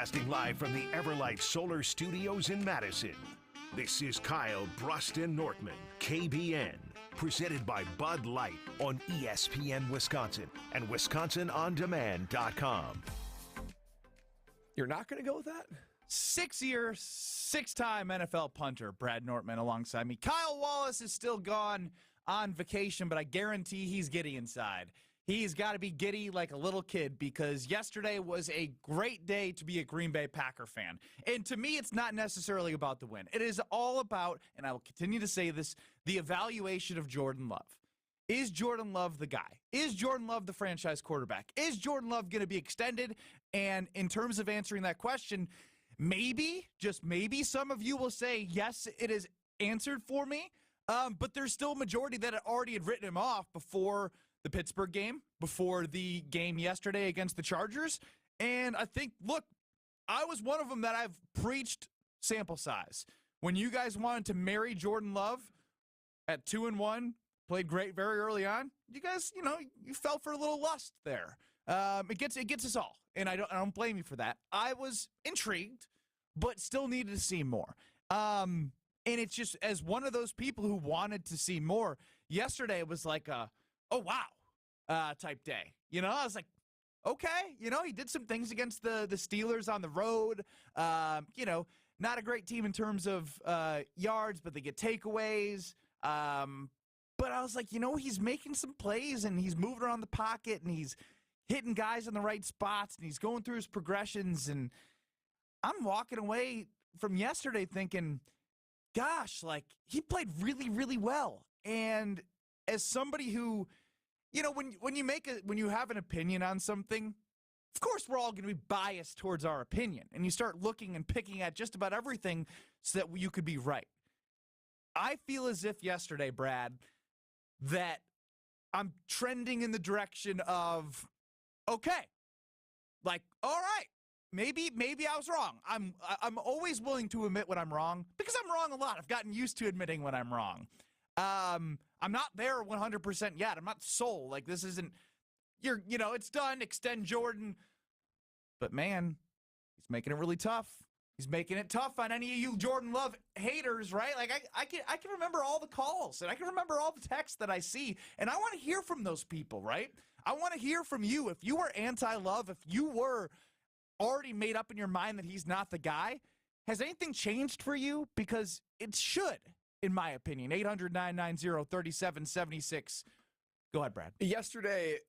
Broadcasting live from the Everlight Solar Studios in Madison. This is Kyle Bruston Nortman, KBN, presented by Bud Light on ESPN Wisconsin and WisconsinOnDemand.com. You're not going to go with that? 6-year, 6-time NFL punter, Brad Nortman alongside me. Kyle Wallace is still gone on vacation, but I guarantee he's giddy inside. He's got to be giddy like a little kid because yesterday was a great day to be a Green Bay Packer fan. And to me, it's not necessarily about the win. It is all about, and I will continue to say this, the evaluation of Jordan Love. Is Jordan Love the guy? Is Jordan Love the franchise quarterback? Is Jordan Love going to be extended? And in terms of answering that question, maybe, just maybe, some of you will say, yes, it is answered for me. But there's still a majority that already had written him off before the Pittsburgh game, before the game yesterday against the Chargers. And I think, look, I was one of them that I've preached sample size. When you guys wanted to marry Jordan Love at 2-1, played great very early on, you guys, you fell for a little lust there. It gets us all, and I don't blame you for that. I was intrigued, but still needed to see more. And it's just, as one of those people who wanted to see more, yesterday it was like a, oh, wow, type day. I was like, okay, he did some things against the Steelers on the road. Not a great team in terms of yards, but they get takeaways. But I was like, he's making some plays, and he's moving around the pocket, and he's hitting guys in the right spots, and he's going through his progressions. And I'm walking away from yesterday thinking, gosh, like, he played really, really well. And as somebody who, when you have an opinion on something, of course we're all going to be biased towards our opinion. And you start looking and picking at just about everything so that you could be right. I feel as if yesterday, Brad, that I'm trending in the direction of, okay, like, all right, maybe I was wrong. I'm always willing to admit when I'm wrong because I'm wrong a lot. I've gotten used to admitting when I'm wrong. I'm not there 100% yet. I'm not sold. Like, this isn't, it's done. Extend Jordan. But man, he's making it really tough. He's making it tough on any of you Jordan Love haters, right? Like, I can remember all the calls, and I can remember all the texts that I see, and I want to hear from those people, right? I want to hear from you. If you were anti-Love, if you were already made up in your mind that he's not the guy, has anything changed for you? Because it should, in my opinion. 800-990-3776. Go ahead, Brad. Yesterday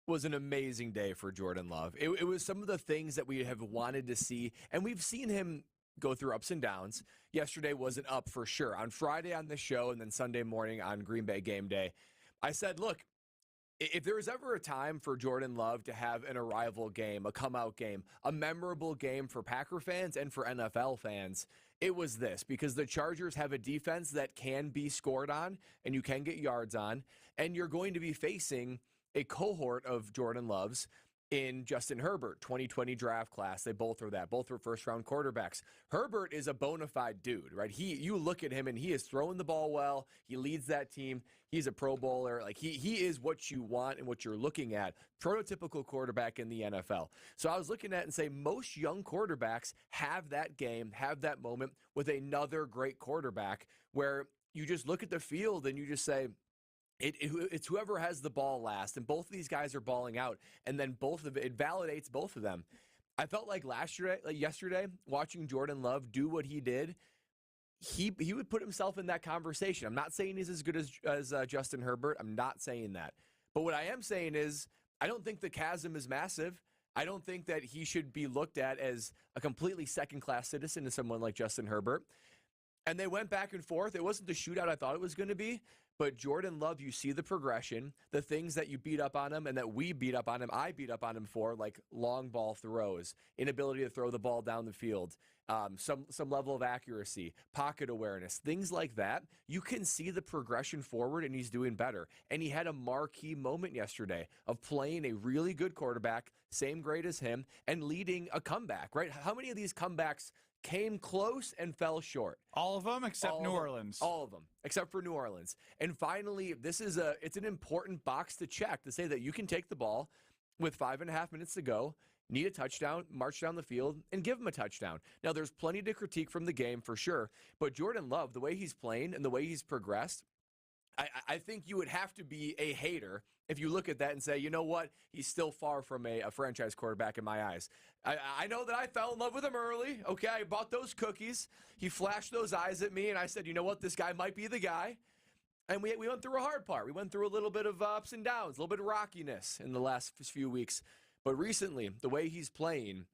was an amazing day for Jordan Love. It was some of the things that we have wanted to see, and we've seen him go through ups and downs. Yesterday was an up for sure. On Friday on the show, and then Sunday morning on Green Bay game day, I said, look, if there was ever a time for Jordan Love to have an arrival game, a come-out game, a memorable game for Packer fans and for NFL fans, it was this, because the Chargers have a defense that can be scored on and you can get yards on, and you're going to be facing a cohort of Jordan Loves in Justin Herbert, 2020 draft class. They both are that. Both were first-round quarterbacks. Herbert is a bona fide dude, right? You look at him, and he is throwing the ball well. He leads that team. He's a Pro Bowler. Like, he is what you want and what you're looking at. Prototypical quarterback in the NFL. So I was looking at and say most young quarterbacks have that game, have that moment with another great quarterback where you just look at the field and you just say, it's whoever has the ball last, and both of these guys are balling out, and then it validates both of them. I felt like yesterday, watching Jordan Love do what he did, he would put himself in that conversation. I'm not saying he's as good as Justin Herbert. I'm not saying that. But what I am saying is I don't think the chasm is massive. I don't think that he should be looked at as a completely second-class citizen to someone like Justin Herbert. And they went back and forth. It wasn't the shootout I thought it was going to be. But Jordan Love, you see the progression, the things that you beat up on him and that we beat up on him, I beat up on him for, like long ball throws, inability to throw the ball down the field, some level of accuracy, pocket awareness, things like that. You can see the progression forward, and he's doing better. And he had a marquee moment yesterday of playing a really good quarterback, same grade as him, and leading a comeback, right? How many of these comebacks came close and fell short? All of them except New Orleans. All of them except for New Orleans. And finally, it's an important box to check to say that you can take the ball with 5.5 minutes to go, need a touchdown, march down the field, and give him a touchdown. Now, there's plenty to critique from the game for sure, but Jordan Love, the way he's playing and the way he's progressed, I think you would have to be a hater if you look at that and say, you know what, he's still far from a franchise quarterback in my eyes. I know that I fell in love with him early. Okay, I bought those cookies. He flashed those eyes at me, and I said, you know what, this guy might be the guy. And we went through a hard part. We went through a little bit of ups and downs, a little bit of rockiness in the last few weeks. But recently, the way he's playing,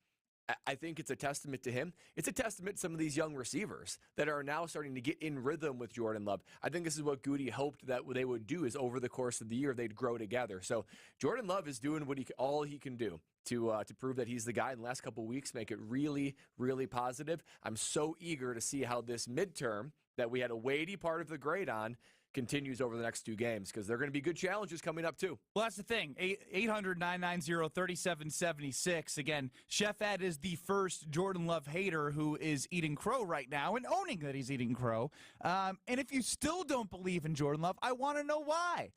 I think it's a testament to him. It's a testament to some of these young receivers that are now starting to get in rhythm with Jordan Love. I think this is what Goody hoped that they would do, is over the course of the year, they'd grow together. So Jordan Love is doing all he can do to prove that he's the guy in the last couple of weeks, make it really, really positive. I'm so eager to see how this midterm that we had a weighty part of the grade on continues over the next 2 games, because there are going to be good challenges coming up too. Well, that's the thing. 800-990-3776. Again, Chef Ed is the first Jordan Love hater who is eating crow right now and owning that he's eating crow. And if you still don't believe in Jordan Love, I want to know why.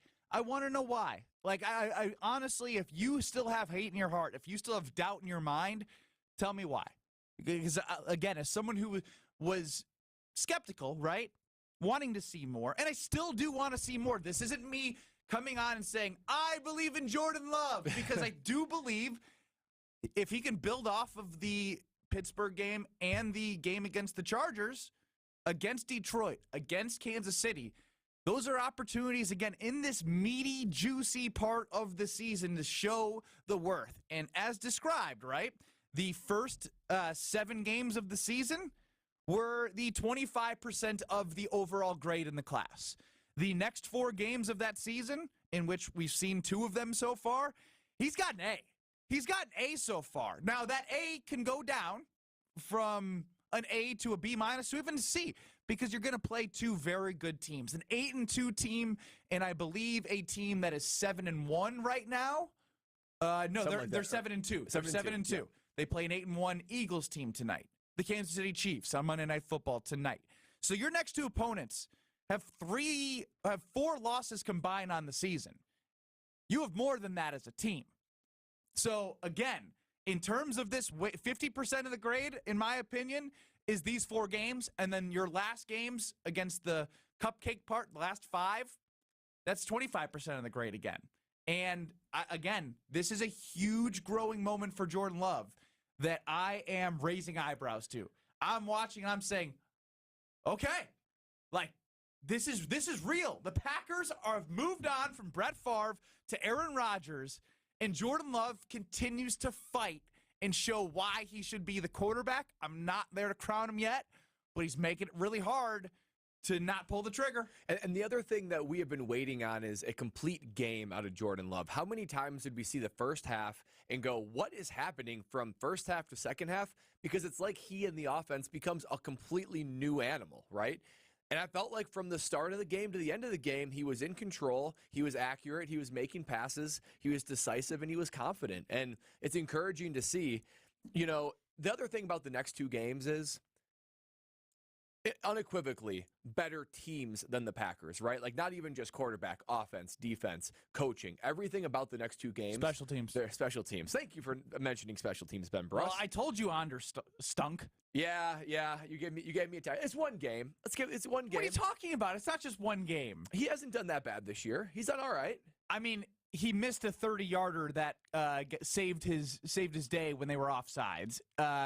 Like, I honestly, if you still have hate in your heart, if you still have doubt in your mind, tell me why. Because, again, as someone who was skeptical, right? Wanting to see more, and I still do want to see more. This isn't me coming on and saying, I believe in Jordan Love, because I do believe if he can build off of the Pittsburgh game and the game against the Chargers, against Detroit, against Kansas City, those are opportunities, again, in this meaty, juicy part of the season to show the worth. And as described, right, the first 7 games of the season were the 25% of the overall grade in the class. The next 4 games of that season, in which we've seen 2 of them so far, he's got an A. He's got an A so far. Now, that A can go down from an A to a B- to even a C, because you're going to play 2 very good teams. An 8-2 team, and I believe a team that is 7-1 right now. No, they're 7-2. They're 7-2. Yeah. They play an 8-1 Eagles team tonight. The Kansas City Chiefs on Monday Night Football tonight. So your next 2 opponents have 4 losses combined on the season. You have more than that as a team. So again, in terms of this, 50% of the grade, in my opinion, is these 4 games, and then your last games against the cupcake part, the last 5, that's 25% of the grade again. And again, this is a huge growing moment for Jordan Love that I am raising eyebrows to. I'm watching, I'm saying, okay, like, this is real. The Packers have moved on from Brett Favre to Aaron Rodgers, and Jordan Love continues to fight and show why he should be the quarterback. I'm not there to crown him yet, but he's making it really hard to not pull the trigger. And the other thing that we have been waiting on is a complete game out of Jordan Love. How many times did we see the first half and go, what is happening from first half to second half? Because it's like he and the offense becomes a completely new animal, right? And I felt like from the start of the game to the end of the game, he was in control, he was accurate, he was making passes, he was decisive, and he was confident. And it's encouraging to see. You know, the other thing about the next 2 games is, unequivocally better teams than the Packers, right? Like, not even just quarterback, offense, defense, coaching, everything about the next 2 games. Special teams. They're special teams. Thank you for mentioning special teams, Ben Bruss. Well, I told you Anders stunk. Yeah. You gave me a time. It's 1 game. It's 1 game. What are you talking about? It's not just 1 game. He hasn't done that bad this year. He's done all right. I mean, he missed a 30-yarder that saved his day when they were offsides.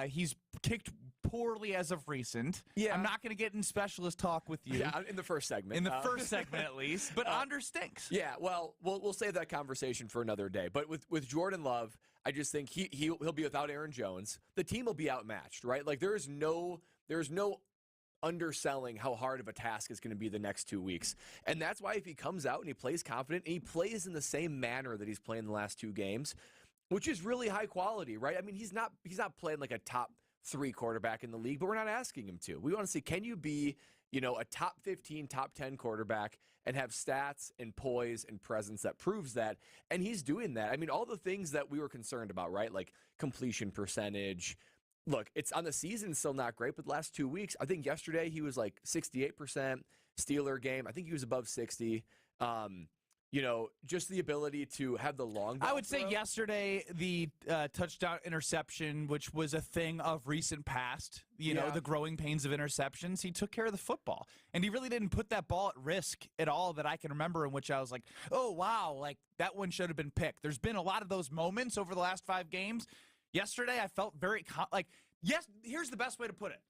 He's kicked poorly as of recent. Yeah. I'm not going to get in specialist talk with you. Yeah, in the first segment. In the first segment, at least. But Anders stinks. Yeah, well, we'll save that conversation for another day. But with Jordan Love, I just think he'll be without Aaron Jones. The team will be outmatched, right? Like, there's no underselling how hard of a task it's going to be the next 2 weeks. And that's why if he comes out and he plays confident and he plays in the same manner that he's playing the last 2 games, which is really high quality, right? I mean, he's not playing like a top 3 quarterback in the league, but we're not asking him to. We want to see, can you be, a top 15, top 10 quarterback and have stats and poise and presence that proves that? And he's doing that. I mean, all the things that we were concerned about, right? Like completion percentage. Look, it's on the season still not great, but the last 2 weeks, I think yesterday he was like 68%. Steeler game, I think he was above 60. just the ability to have the long ball I would say throw. yesterday, the touchdown interception, which was a thing of recent past, the growing pains of interceptions, he took care of the football. And he really didn't put that ball at risk at all that I can remember, in which I was like, oh, wow, like that one should have been picked. There's been a lot of those moments over the last 5 games. Yesterday, I felt very, yes, here's the best way to put it,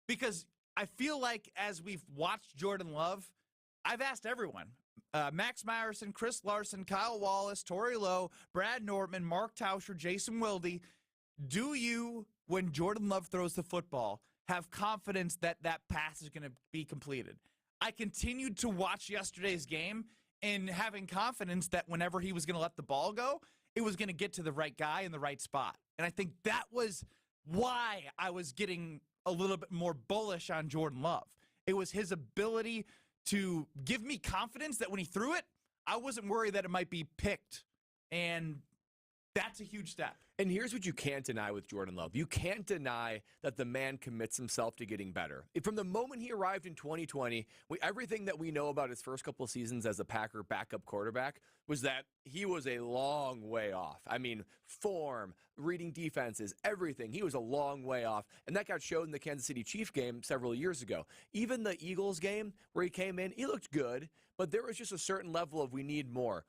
because I feel like as we've watched Jordan Love, I've asked everyone, Max Myerson, Chris Larson, Kyle Wallace, Torrey Lowe, Brad Nortman, Mark Tauscher, Jason Wilde, do you, when Jordan Love throws the football, have confidence that that pass is going to be completed? I continued to watch yesterday's game and having confidence that whenever he was going to let the ball go, it was going to get to the right guy in the right spot. And I think that was why I was getting a little bit more bullish on Jordan Love. It was his ability to give me confidence that when he threw it, I wasn't worried that it might be picked. And that's a huge step. And here's what you can't deny with Jordan Love. You can't deny that the man commits himself to getting better. From the moment he arrived in 2020, everything that we know about his first couple of seasons as a Packer backup quarterback was that he was a long way off. I mean, form, reading defenses, everything. He was a long way off. And that got showed in the Kansas City Chiefs game several years ago. Even the Eagles game where he came in, he looked good, but there was just a certain level of we need more.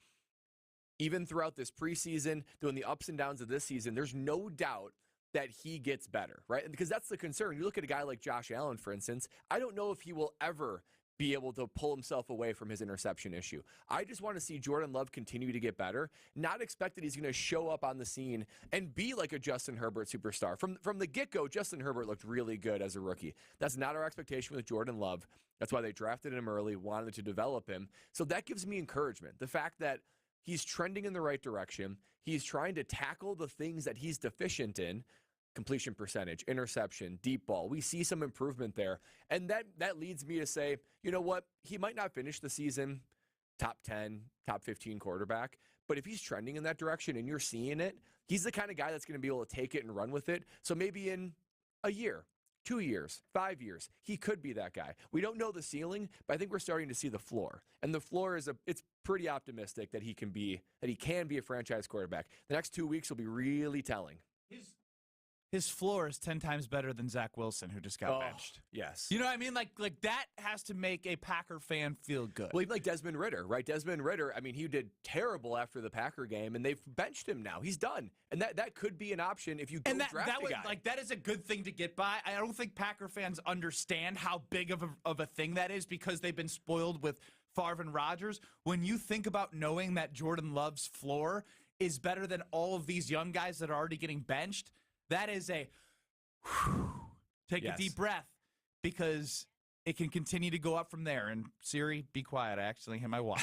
Even throughout this preseason, doing the ups and downs of this season, there's no doubt that he gets better, right? Because that's the concern. You look at a guy like Josh Allen, for instance, I don't know if he will ever be able to pull himself away from his interception issue. I just want to see Jordan Love continue to get better, not expect that he's going to show up on the scene and be like a Justin Herbert superstar. From the get-go, Justin Herbert looked really good as a rookie. That's not our expectation with Jordan Love. That's why they drafted him early, wanted to develop him. So that gives me encouragement. The fact that he's trending in the right direction. He's trying to tackle the things that he's deficient in. Completion percentage, interception, deep ball. We see some improvement there. And that leads me to say, you know what? He might not finish the season top 10, top 15 quarterback. But if he's trending in that direction and you're seeing it, he's the kind of guy that's going to be able to take it and run with it. So maybe in a year, 2 years, 5 years, he could be that guy. We don't know the ceiling, but I think we're starting to see the floor. And the floor it's pretty optimistic that he can be a franchise quarterback. The next 2 weeks will be really telling. His floor is 10 times better than Zach Wilson, who just got benched. Yes. You know what I mean? Like that has to make a Packer fan feel good. Well, even like Desmond Ridder, right? Desmond Ridder, I mean, he did terrible after the Packer game, and they've benched him now. He's done. And that could be an option if you go draft a guy. Like, that is a good thing to get by. I don't think Packer fans understand how big of a thing that is because they've been spoiled with Favre and Rodgers. When you think about knowing that Jordan Love's floor is better than all of these young guys that are already getting benched, that is a take a deep breath because it can continue to go up from there. And Siri, be quiet. I actually hit my watch.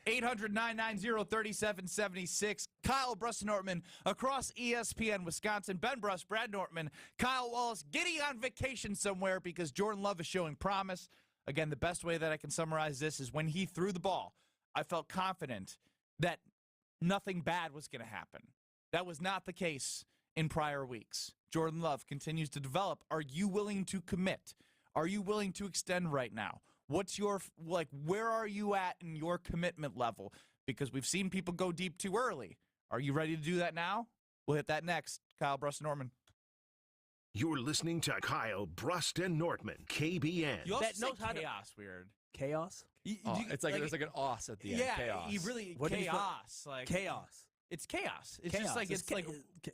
800-990-3776. Kyle Brust-Nortman across ESPN Wisconsin. Ben Brust, Brad Nortman, Kyle Wallace getting on vacation somewhere because Jordan Love is showing promise. Again, the best way that I can summarize this is when he threw the ball, I felt confident that nothing bad was going to happen. That was not the case in prior weeks. Jordan Love continues to develop. Are you willing to commit? Are you willing to extend right now? What's your, where are you at in your commitment level? Because we've seen people go deep too early. Are you ready to do that now? We'll hit that next. Kyle Brust-Nortman. You're listening to Kyle Brust and Nortman, KBN. You also say chaos weird. Chaos? It's like there's like an os at the end. Yeah, Chaos. you really What chaos. Like Chaos. It's chaos. It's Chaos. just like it's like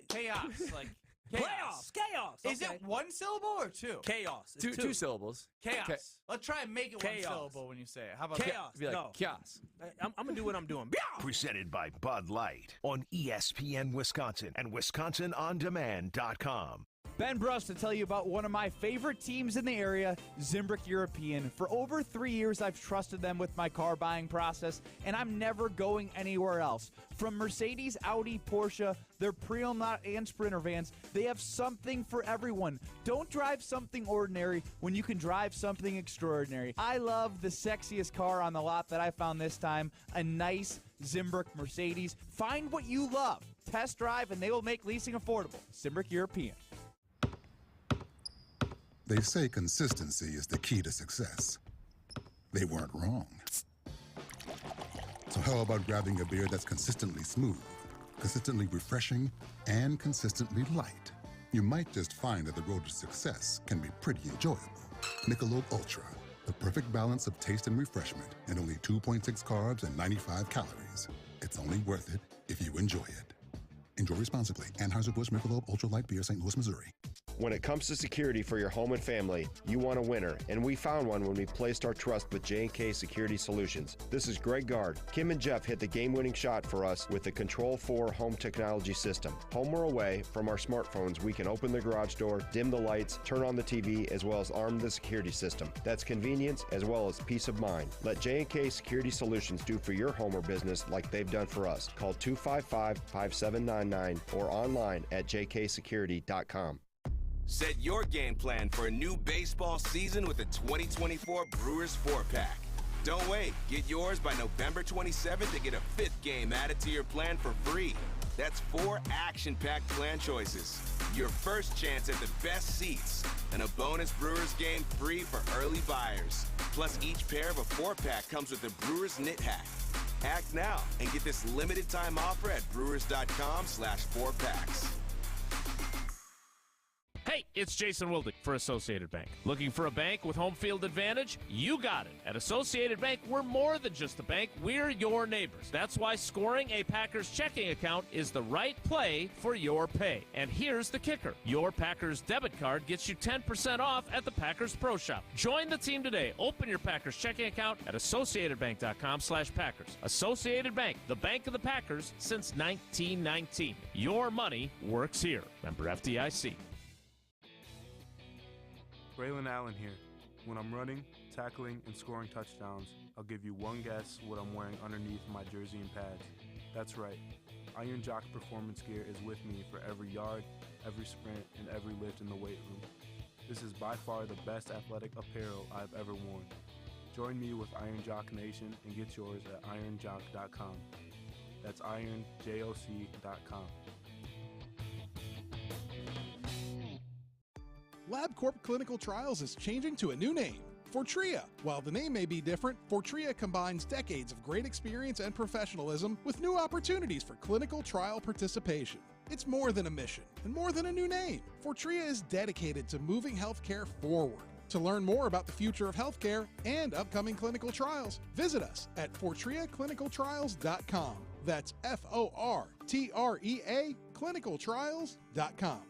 chaos. Like chaos. Chaos. Is it one syllable or two? Chaos. It's Two syllables. Chaos. Okay. Let's try and make it Chaos. one syllable when you say it. How about Chaos. Be like, No. chaos. I'm going to do what I'm doing. Presented by Bud Light on ESPN Wisconsin and WisconsinOnDemand.com. Ben Brust to tell you about one of my favorite teams in the area, Zimbrick European. For over 3 years, I've trusted them with my car buying process, and I'm never going anywhere else. From Mercedes, Audi, Porsche, their pre-owned and Sprinter vans, they have something for everyone. Don't drive something ordinary when you can drive something extraordinary. I love the sexiest car on the lot that I found this time, a nice Zimbrick Mercedes. Find what you love. Test drive, and they will make leasing affordable. Zimbrick European. They say consistency is the key to success. They weren't wrong. So how about grabbing a beer that's consistently smooth, consistently refreshing, and consistently light? You might just find that the road to success can be pretty enjoyable. Michelob Ultra, the perfect balance of taste and refreshment, and only 2.6 carbs and 95 calories. It's only worth it if you enjoy it. Enjoy responsibly. Anheuser-Busch Michelob Ultra Light Beer, St. Louis, Missouri. When it comes to security for your home and family, you want a winner, and we found one when we placed our trust with J&K Security Solutions. This is Greg Gard. Kim and Jeff hit the game-winning shot for us with the Control 4 home technology system. Home or away, from our smartphones, we can open the garage door, dim the lights, turn on the TV, as well as arm the security system. That's convenience as well as peace of mind. Let J&K Security Solutions do for your home or business like they've done for us. Call 255-5799 or online at jksecurity.com. Set your game plan for a new baseball season with the 2024 Brewers 4-Pack. Don't wait. Get yours by November 27th to get a fifth game added to your plan for free. That's 4 action-packed plan choices, your first chance at the best seats, and a bonus Brewers game free for early buyers. Plus, each pair of a 4-pack comes with a Brewers knit hat. Act now and get this limited time offer at brewers.com/4packs. Hey, it's Jason Wildig for Associated Bank. Looking for a bank with home field advantage? You got it. At Associated Bank, we're more than just a bank. We're your neighbors. That's why scoring a Packers checking account is the right play for your pay. And here's the kicker. Your Packers debit card gets you 10% off at the Packers Pro Shop. Join the team today. Open your Packers checking account at AssociatedBank.com/Packers. Associated Bank, the bank of the Packers since 1919. Your money works here. Member FDIC. Braylon Allen here. When I'm running, tackling, and scoring touchdowns, I'll give you one guess what I'm wearing underneath my jersey and pads. That's right. Iron Jock Performance Gear is with me for every yard, every sprint, and every lift in the weight room. This is by far the best athletic apparel I've ever worn. Join me with Iron Jock Nation and get yours at ironjock.com. That's ironjoc.com. LabCorp Clinical Trials is changing to a new name, Fortrea. While the name may be different, Fortrea combines decades of great experience and professionalism with new opportunities for clinical trial participation. It's more than a mission and more than a new name. Fortrea is dedicated to moving healthcare forward. To learn more about the future of healthcare and upcoming clinical trials, visit us at FortreaClinicalTrials.com. That's FORTREA clinicaltrials.com.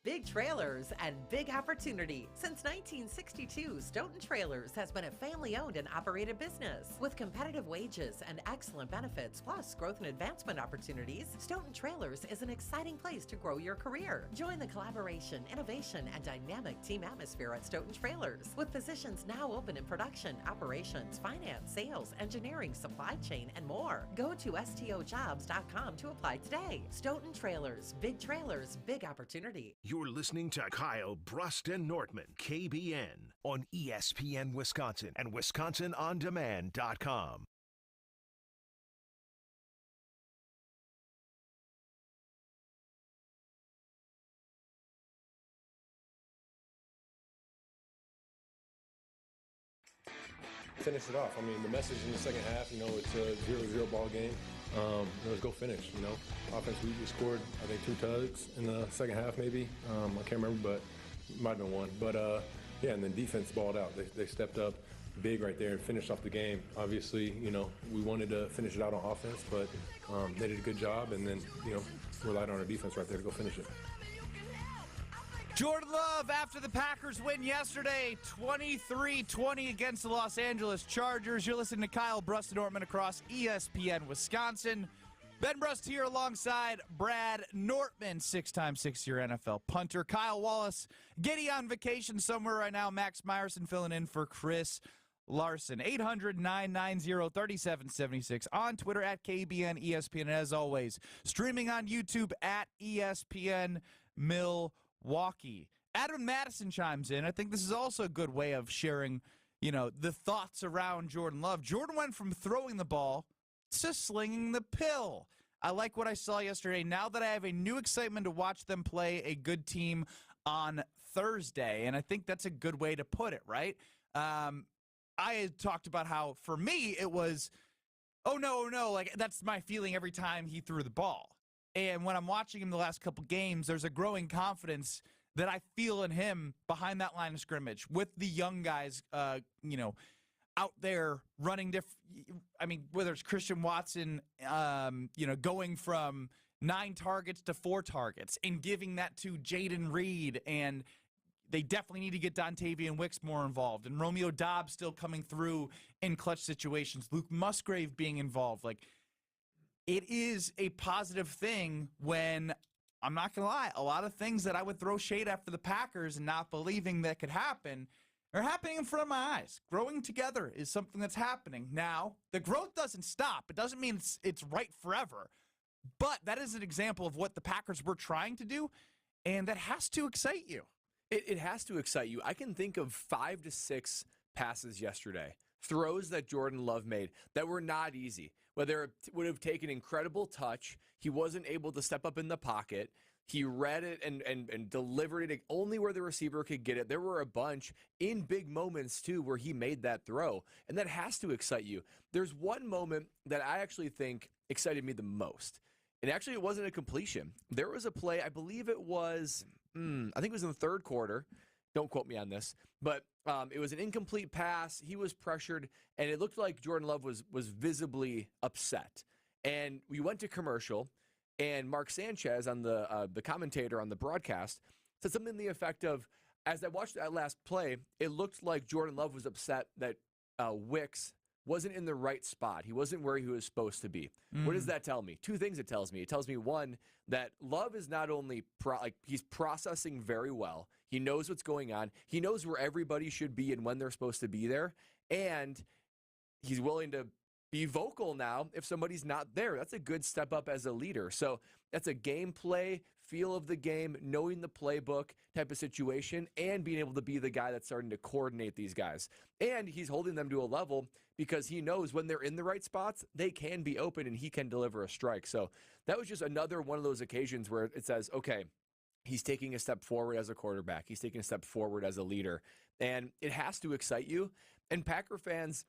Big trailers and big opportunity. Since 1962, Stoughton Trailers has been a family-owned and operated business. With competitive wages and excellent benefits, plus growth and advancement opportunities, Stoughton Trailers is an exciting place to grow your career. Join the collaboration, innovation, and dynamic team atmosphere at Stoughton Trailers. With positions now open in production, operations, finance, sales, engineering, supply chain, and more. Go to stojobs.com to apply today. Stoughton Trailers, big opportunity. You're listening to Kyle Brust-Nortman, KBN, on ESPN Wisconsin and WisconsinOnDemand.com. Finish it off. I mean, the message in the second half, it's a 0-0 ball game. Let's go finish, Offense, we scored, I think, 2 tugs in the second half maybe. I can't remember, but it might have been 1. But, and then defense balled out. They stepped up big right there and finished off the game. Obviously, we wanted to finish it out on offense, but they did a good job, and then, relied on our defense right there to go finish it. Jordan Love, after the Packers win yesterday, 23-20 against the Los Angeles Chargers. You're listening to Kyle Brust-Nortman across ESPN Wisconsin. Ben Brust here alongside Brad Nortman, 6-time 6-year NFL punter. Kyle Wallace, Giddy on vacation somewhere right now. Max Meyerson filling in for Chris Larson. 800-990-3776 on Twitter at KBN ESPN. And as always, streaming on YouTube at ESPN Milwaukee. Adam Madison chimes in. I think this is also a good way of sharing, the thoughts around Jordan Love. Jordan went from throwing the ball to slinging the pill. I like what I saw yesterday. Now that I have a new excitement to watch them play a good team on Thursday, and I think that's a good way to put it, right? I had talked about how, for me, it was, oh, no, like, that's my feeling every time he threw the ball. And when I'm watching him the last couple games, there's a growing confidence that I feel in him behind that line of scrimmage with the young guys, out there running different. I mean, whether it's Christian Watson, going from 9 targets to 4 targets and giving that to Jaden Reed, and they definitely need to get Dontavian Wicks more involved, and Romeo Dobbs still coming through in clutch situations, Luke Musgrave being involved. Like, it is a positive thing when, I'm not going to lie, a lot of things that I would throw shade at for the Packers and not believing that could happen are happening in front of my eyes. Growing together is something that's happening. Now, the growth doesn't stop. It doesn't mean it's right forever. But that is an example of what the Packers were trying to do, and that has to excite you. It has to excite you. I can think of 5 to 6 passes yesterday, throws that Jordan Love made that were not easy. Whether it would have taken incredible touch, he wasn't able to step up in the pocket. He read it and delivered it only where the receiver could get it. There were a bunch in big moments, too, where he made that throw. And that has to excite you. There's one moment that I actually think excited me the most. And actually, it wasn't a completion. There was a play, I believe it was, I think it was in the third quarter. Don't quote me on this. But it was an incomplete pass. He was pressured, and it looked like Jordan Love was visibly upset. And we went to commercial, and Mark Sanchez, on the commentator on the broadcast, said something to the effect of, as I watched that last play, it looked like Jordan Love was upset that Wicks wasn't in the right spot. He wasn't where he was supposed to be. What does that tell me? 2 things it tells me. It tells me, one, that Love is not only he's processing very well. He knows what's going on. He knows where everybody should be and when they're supposed to be there. And he's willing to be vocal now if somebody's not there. That's a good step up as a leader. So that's a gameplay, feel of the game, knowing the playbook type of situation, and being able to be the guy that's starting to coordinate these guys. And he's holding them to a level because he knows when they're in the right spots, they can be open and he can deliver a strike. So that was just another one of those occasions where it says, okay, he's taking a step forward as a quarterback. He's taking a step forward as a leader. And it has to excite you. And Packer fans,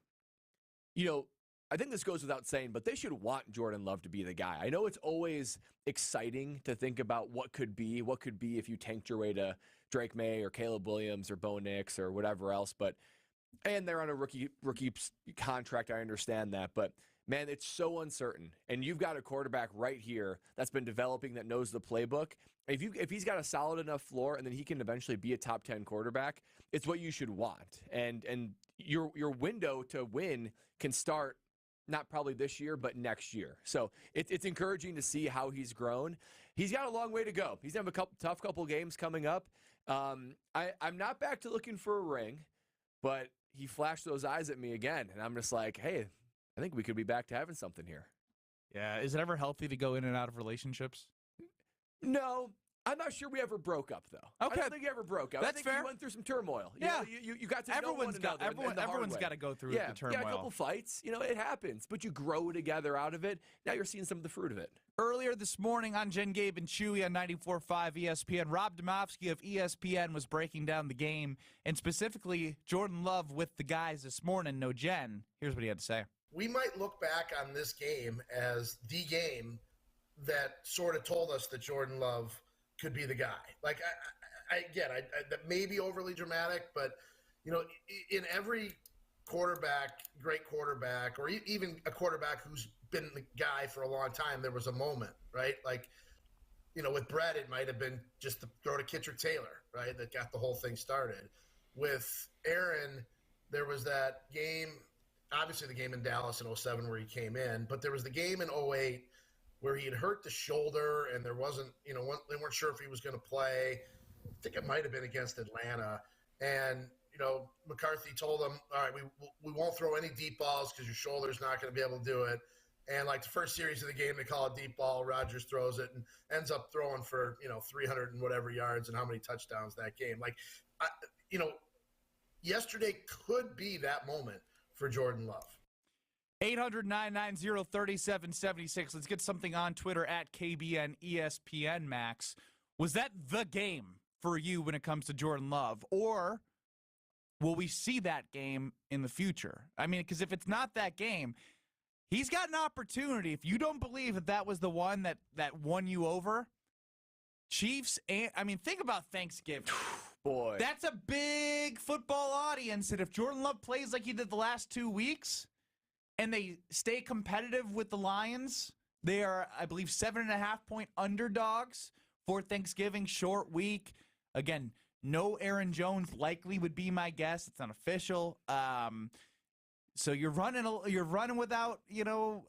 I think this goes without saying, but they should want Jordan Love to be the guy. I know it's always exciting to think about what could be if you tanked your way to Drake May or Caleb Williams or Bo Nix or whatever else. And they're on a rookie contract. I understand that, but man, it's so uncertain. And you've got a quarterback right here that's been developing, that knows the playbook. If he's got a solid enough floor and then he can eventually be a top 10 quarterback, it's what you should want. And your window to win can start not probably this year, but next year. So it's encouraging to see how he's grown. He's got a long way to go. He's going to have a tough couple games coming up. I'm not back to looking for a ring, but he flashed those eyes at me again. And I'm just like, hey, I think we could be back to having something here. Yeah. Is it ever healthy to go in and out of relationships? No. I'm not sure we ever broke up, though. Okay. I don't think we ever broke up. That's I think fair. we went through some turmoil. Yeah. You got to know one another. Everyone's got to go through the turmoil. Yeah, a couple fights. It happens. But you grow together out of it. Now you're seeing some of the fruit of it. Earlier this morning on Jen, Gabe, and Chewy on 94.5 ESPN, Rob Domofsky of ESPN was breaking down the game, and specifically Jordan Love with the guys this morning. No Jen. Here's what he had to say. We might look back on this game as the game that sort of told us that Jordan Love could be the guy. Like, I that may be overly dramatic, but, in every quarterback, great quarterback, or even a quarterback who's been the guy for a long time, there was a moment, right? Like, with Brett, it might have been just the throw to Kitcher Taylor, right, that got the whole thing started. With Aaron, there was that game, obviously the game in Dallas in 2007 where he came in, but there was the game in 2008 where he had hurt the shoulder and there wasn't, they weren't sure if he was going to play. I think it might have been against Atlanta. And, McCarthy told him, all right, we won't throw any deep balls because your shoulder's not going to be able to do it. And like the first series of the game, they call it deep ball. Rodgers throws it and ends up throwing for, 300 and whatever yards and how many touchdowns that game. Like, yesterday could be that moment for Jordan Love. 800-990-3776. Let's get something on Twitter at KBN ESPN, Max. Was that the game for you when it comes to Jordan Love? Or will we see that game in the future? I mean, because if it's not that game, he's got an opportunity. If you don't believe that that was the one that won you over, Chiefs, and I mean, think about Thanksgiving. Boy. That's a big football audience, and if Jordan Love plays like he did the last 2 weeks, and they stay competitive with the Lions, they are, I believe, 7.5-point underdogs for Thanksgiving, short week. Again, no Aaron Jones likely would be my guess. It's unofficial. So you're running without,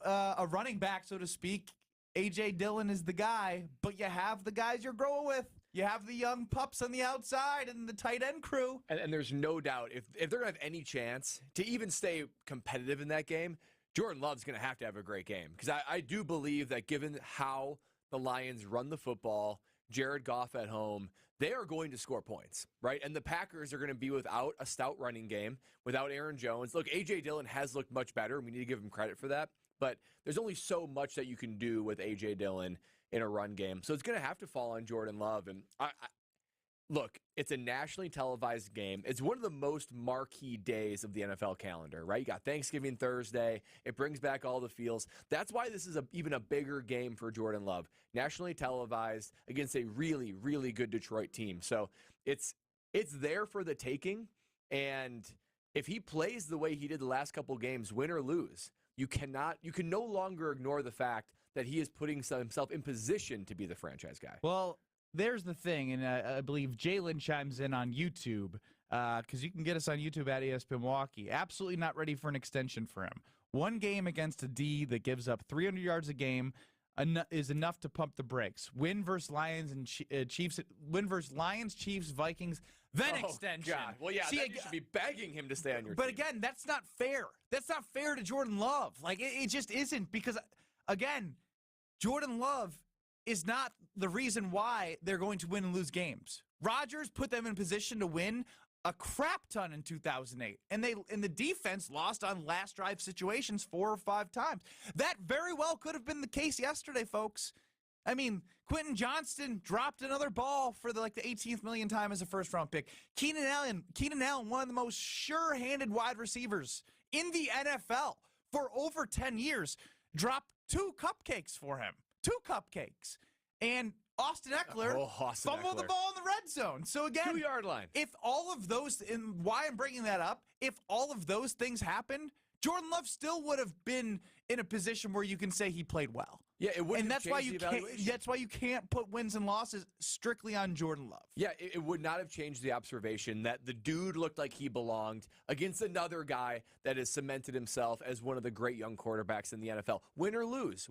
a running back, so to speak. A.J. Dillon is the guy, but you have the guys you're growing with. You have the young pups on the outside and the tight end crew. And there's no doubt, if they're going to have any chance to even stay competitive in that game, Jordan Love's going to have a great game. Because I do believe that given how the Lions run the football, Jared Goff at home, they are going to score points, right? And the Packers are going to be without a stout running game, without Aaron Jones. Look, A.J. Dillon has looked much better, and we need to give him credit for that. But there's only so much that you can do with A.J. Dillon in a run game. So it's going to have to fall on Jordan Love. And look, it's a nationally televised game. It's one of the most marquee days of the NFL calendar, right? You got Thanksgiving Thursday. It brings back all the feels. That's why this is even a bigger game for Jordan Love. Nationally televised against a really, really good Detroit team. So it's there for the taking. And if he plays the way he did the last couple games, win or lose, you can no longer ignore the fact that he is putting himself in position to be the franchise guy. Well, there's the thing, and I believe Jalen chimes in on YouTube, because you can get us on YouTube at ESPN Milwaukee. Absolutely not ready for an extension for him. One game against a D that gives up 300 yards a game is enough to pump the brakes. Win versus Lions and Chiefs. Win versus Lions, Chiefs, Vikings. Then extension. God. Well, yeah, you should be begging him to stay on your team. But again, that's not fair. That's not fair to Jordan Love. Like, it just isn't, because, again, Jordan Love is not the reason why they're going to win and lose games. Rodgers put them in position to win a crap ton in 2008, and the defense lost on last drive situations 4 or 5 times. That very well could have been the case yesterday, folks. I mean, Quentin Johnston dropped another ball for the 18th million time as a first-round pick. Keenan Allen, one of the most sure-handed wide receivers in the NFL for over 10 years, dropped 2 cupcakes for him. 2 cupcakes. And Austin Eckler fumbled the ball in the red zone. So again, 2-yard line. If all of those, and why I'm bringing that up, if all of those things happened, Jordan Love still would have been in a position where you can say he played well. Yeah, it wouldn't. And that's why you can't. That's why you can't put wins and losses strictly on Jordan Love. Yeah, it would not have changed the observation that the dude looked like he belonged against another guy that has cemented himself as one of the great young quarterbacks in the NFL. Win or lose,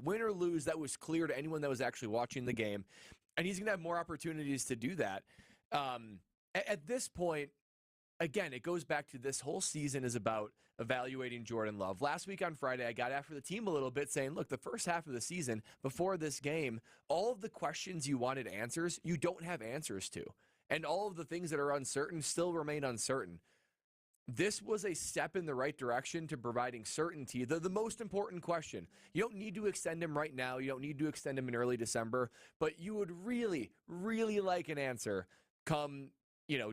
that was clear to anyone that was actually watching the game, and he's going to have more opportunities to do that. At this point, again, it goes back to this whole season is about evaluating Jordan Love. Last week on Friday, I got after the team a little bit saying, look, the first half of the season, before this game, all of the questions you wanted answers, you don't have answers to. And all of the things that are uncertain still remain uncertain. This was a step in the right direction to providing certainty. The most important question, you don't need to extend him right now. You don't need to extend him in early December. But you would really, really like an answer come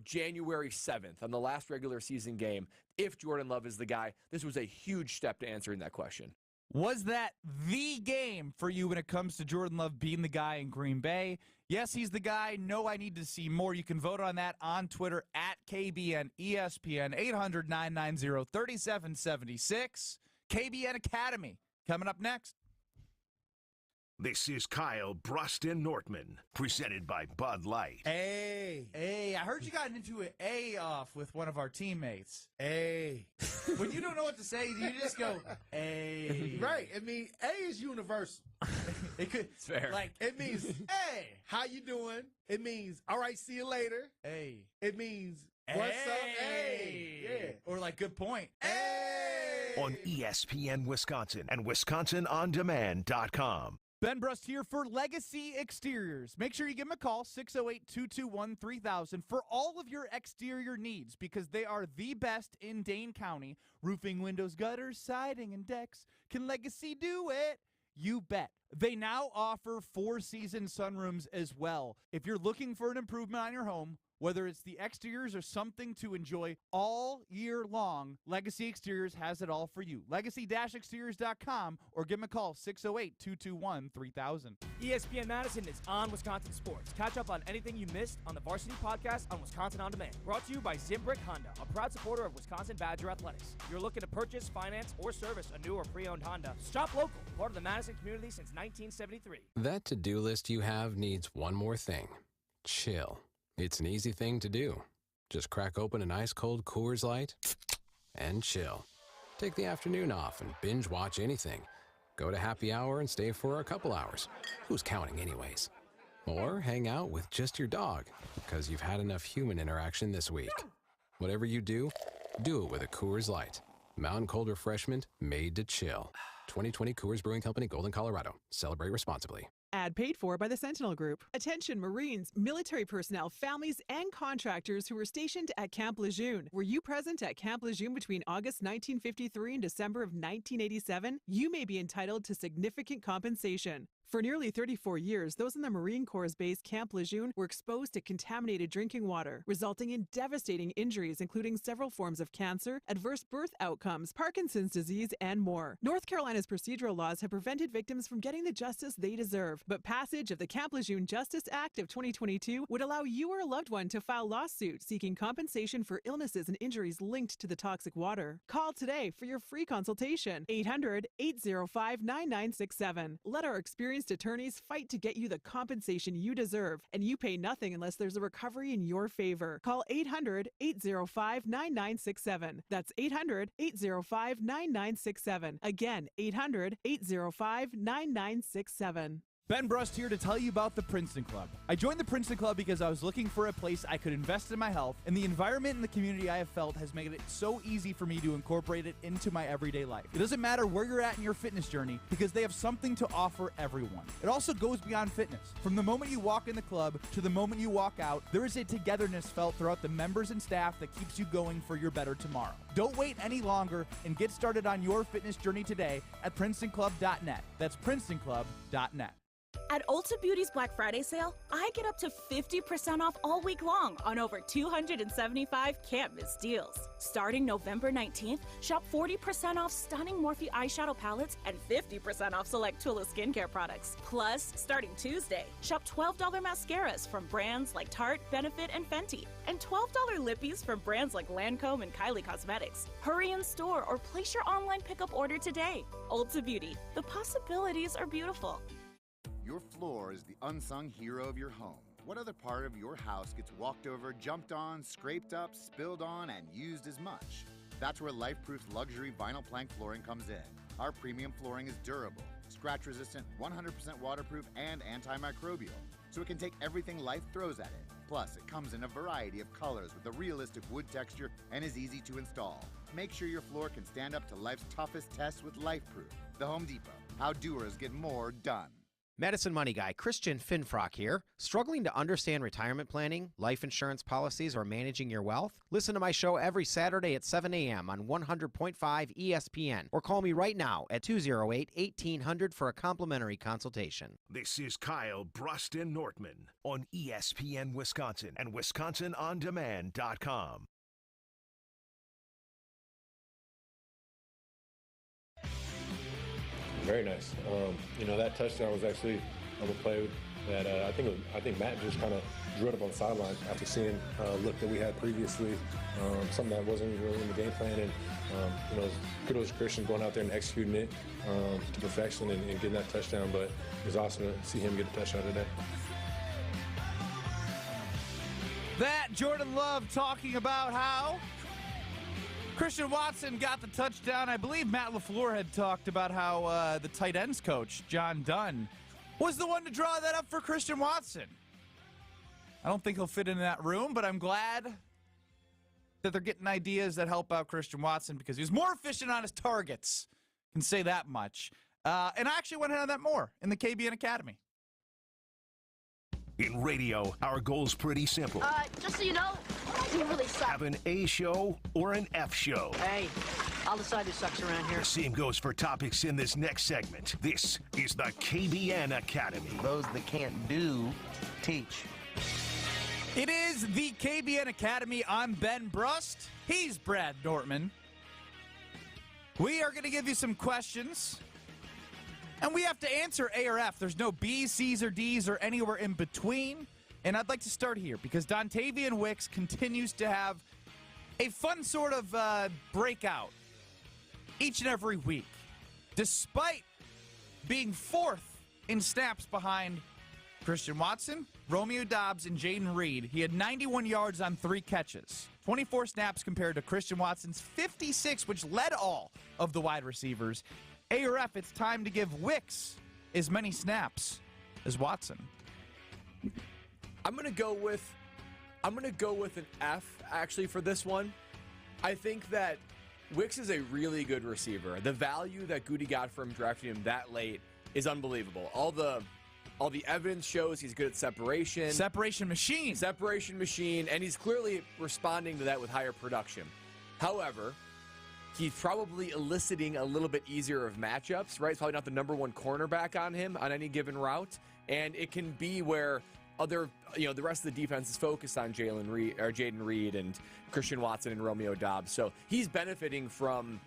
January 7th on the last regular season game. If Jordan Love is the guy, this was a huge step to answering that question. Was that the game for you when it comes to Jordan Love being the guy in Green Bay? Yes, he's the guy. No, I need to see more. You can vote on that on Twitter at KBN ESPN, 800-990-3776. KBN Academy coming up next. This is Kyle Broston Nortman, presented by Bud Light. Hey, I heard you got into an A off with one of our teammates. Hey. When you don't know what to say, you just go, hey. Right. I mean, A is universal. It's fair. It means, hey, how you doing? It means, all right, see you later. Hey. It means, what's up? Hey. Yeah. Or good point. Hey. On ESPN Wisconsin and WisconsinOnDemand.com. Ben Brust here for Legacy Exteriors. Make sure you give them a call, 608-221-3000, for all of your exterior needs, because they are the best in Dane County. Roofing, windows, gutters, siding, and decks. Can Legacy do it? You bet. They now offer 4-season sunrooms as well. If you're looking for an improvement on your home, Whether it's the exteriors or something to enjoy all year long, Legacy Exteriors has it all for you. Legacy-exteriors.com or give them a call, 608-221-3000. ESPN Madison is on Wisconsin sports. Catch up on anything you missed on the Varsity Podcast on Wisconsin On Demand. Brought to you by Zimbrick Honda, a proud supporter of Wisconsin Badger Athletics. If you're looking to purchase, finance, or service a new or pre-owned Honda, shop local, part of the Madison community since 1973. That to-do list you have needs one more thing. Chill. It's an easy thing to do. Just crack open an ice-cold Coors Light and chill. Take the afternoon off and binge watch anything. Go to happy hour and stay for a couple hours. Who's counting anyways? Or hang out with just your dog because you've had enough human interaction this week. Whatever you do it with a Coors Light. Mountain cold refreshment made to chill. 2020 Coors Brewing Company, Golden, Colorado. Celebrate responsibly. Ad paid for by the Sentinel Group. Attention Marines, military personnel, families, and contractors who were stationed at Camp Lejeune. Were you present at Camp Lejeune between August 1953 and December of 1987? You may be entitled to significant compensation. For nearly 34 years, those in the Marine Corps' base Camp Lejeune were exposed to contaminated drinking water, resulting in devastating injuries, including several forms of cancer, adverse birth outcomes, Parkinson's disease, and more. North Carolina's procedural laws have prevented victims from getting the justice they deserve, but passage of the Camp Lejeune Justice Act of 2022 would allow you or a loved one to file lawsuit seeking compensation for illnesses and injuries linked to the toxic water. Call today for your free consultation. 800-805-9967. Let our experienced attorneys fight to get you the compensation you deserve, and you pay nothing unless there's a recovery in your favor. Call 800-805-9967. That's 800-805-9967. Again, 800-805-9967. Ben Brust here to tell you about the Princeton Club. I joined the Princeton Club because I was looking for a place I could invest in my health, and the environment and the community I have felt has made it so easy for me to incorporate it into my everyday life. It doesn't matter where you're at in your fitness journey because they have something to offer everyone. It also goes beyond fitness. From the moment you walk in the club to the moment you walk out, there is a togetherness felt throughout the members and staff that keeps you going for your better tomorrow. Don't wait any longer and get started on your fitness journey today at PrincetonClub.net. That's PrincetonClub.net. At Ulta Beauty's Black Friday sale, I get up to 50% off all week long on over 275 can't-miss deals. Starting November 19th, shop 40% off stunning Morphe eyeshadow palettes and 50% off select Tula skincare products. Plus, starting Tuesday, shop $12 mascaras from brands like Tarte, Benefit, and Fenty, and $12 lippies from brands like Lancome and Kylie Cosmetics. Hurry in store or place your online pickup order today. Ulta Beauty, the possibilities are beautiful. Your floor is the unsung hero of your home. What other part of your house gets walked over, jumped on, scraped up, spilled on, and used as much? That's where LifeProof's luxury vinyl plank flooring comes in. Our premium flooring is durable, scratch-resistant, 100% waterproof, and antimicrobial, so it can take everything life throws at it. Plus, it comes in a variety of colors with a realistic wood texture and is easy to install. Make sure your floor can stand up to life's toughest tests with LifeProof. The Home Depot. How doers get more done. Madison Money Guy Christian Finfrock here. Struggling to understand retirement planning, life insurance policies, or managing your wealth? Listen to my show every Saturday at 7 a.m. on 100.5 ESPN, or call me right now at 208-1800 for a complimentary consultation. This is Kyle Brust and Nortman on ESPN Wisconsin and WisconsinOnDemand.com. Very nice. That touchdown was actually on the play that I think Matt just kind of drew it up on the sideline after seeing a look that we had previously, something that wasn't really in the game plan. And, kudos to Christian going out there and executing it to perfection and getting that touchdown. But it was awesome to see him get a touchdown today. That Jordan Love talking about how Christian Watson got the touchdown. I believe Matt LaFleur had talked about how the tight ends coach, John Dunn, was the one to draw that up for Christian Watson. I don't think he'll fit in that room, but I'm glad that they're getting ideas that help out Christian Watson because he was more efficient on his targets. Can say that much. And I actually went ahead on that more in the KBN Academy. In radio, our goal's pretty simple. Just so you know, you really suck. Have an A show or an F show. Hey, I'll decide who sucks around here. The same goes for topics in this next segment. This is the KBN Academy. Those that can't do, teach. It is the KBN Academy. I'm Ben Brust. He's Brad Nortman. We are going to give you some questions, and we have to answer A or F. There's no B's, C's, or D's, or anywhere in between. And I'd like to start here because Dontavian Wicks continues to have a fun sort of breakout each and every week. Despite being fourth in snaps behind Christian Watson, Romeo Doubs, and Jaden Reed, he had 91 yards on 3 catches. 24 snaps compared to Christian Watson's 56, which led all of the wide receivers. A or F, it's time to give Wicks as many snaps as Watson. I'm gonna go with an F actually for this one. I think that Wicks is a really good receiver. The value that Goody got from drafting him that late is unbelievable. All the evidence shows he's good at separation. Separation machine, and he's clearly responding to that with higher production. However, he's probably eliciting a little bit easier of matchups, right? It's probably not the number one cornerback on him on any given route, and it can be where the rest of the defense is focused on Jaden Reed and Christian Watson and Romeo Doubs. So he's benefiting from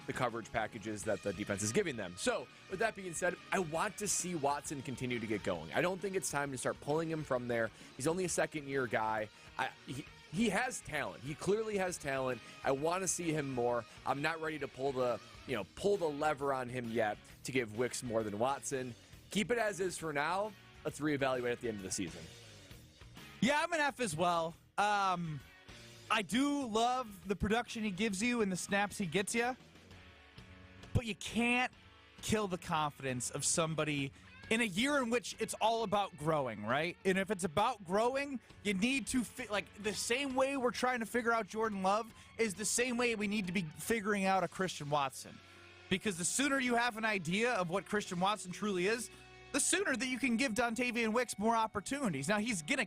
the coverage packages that the defense is giving them. So with that being said, I want to see Watson continue to get going. I don't think it's time to start pulling him from there. He's only a second-year guy. He has talent. He clearly has talent. I want to see him more. I'm not ready to pull the lever on him yet to give Wicks more than Watson. Keep it as is for now. Let's reevaluate at the end of the season. Yeah, I'm an F as well. I do love the production he gives you and the snaps he gets you, but you can't kill the confidence of somebody in a year in which it's all about growing, right? And if it's about growing, you need to the same way we're trying to figure out Jordan Love is the same way we need to be figuring out a Christian Watson. Because the sooner you have an idea of what Christian Watson truly is, the sooner that you can give Dontavian Wicks more opportunities. Now, he's gonna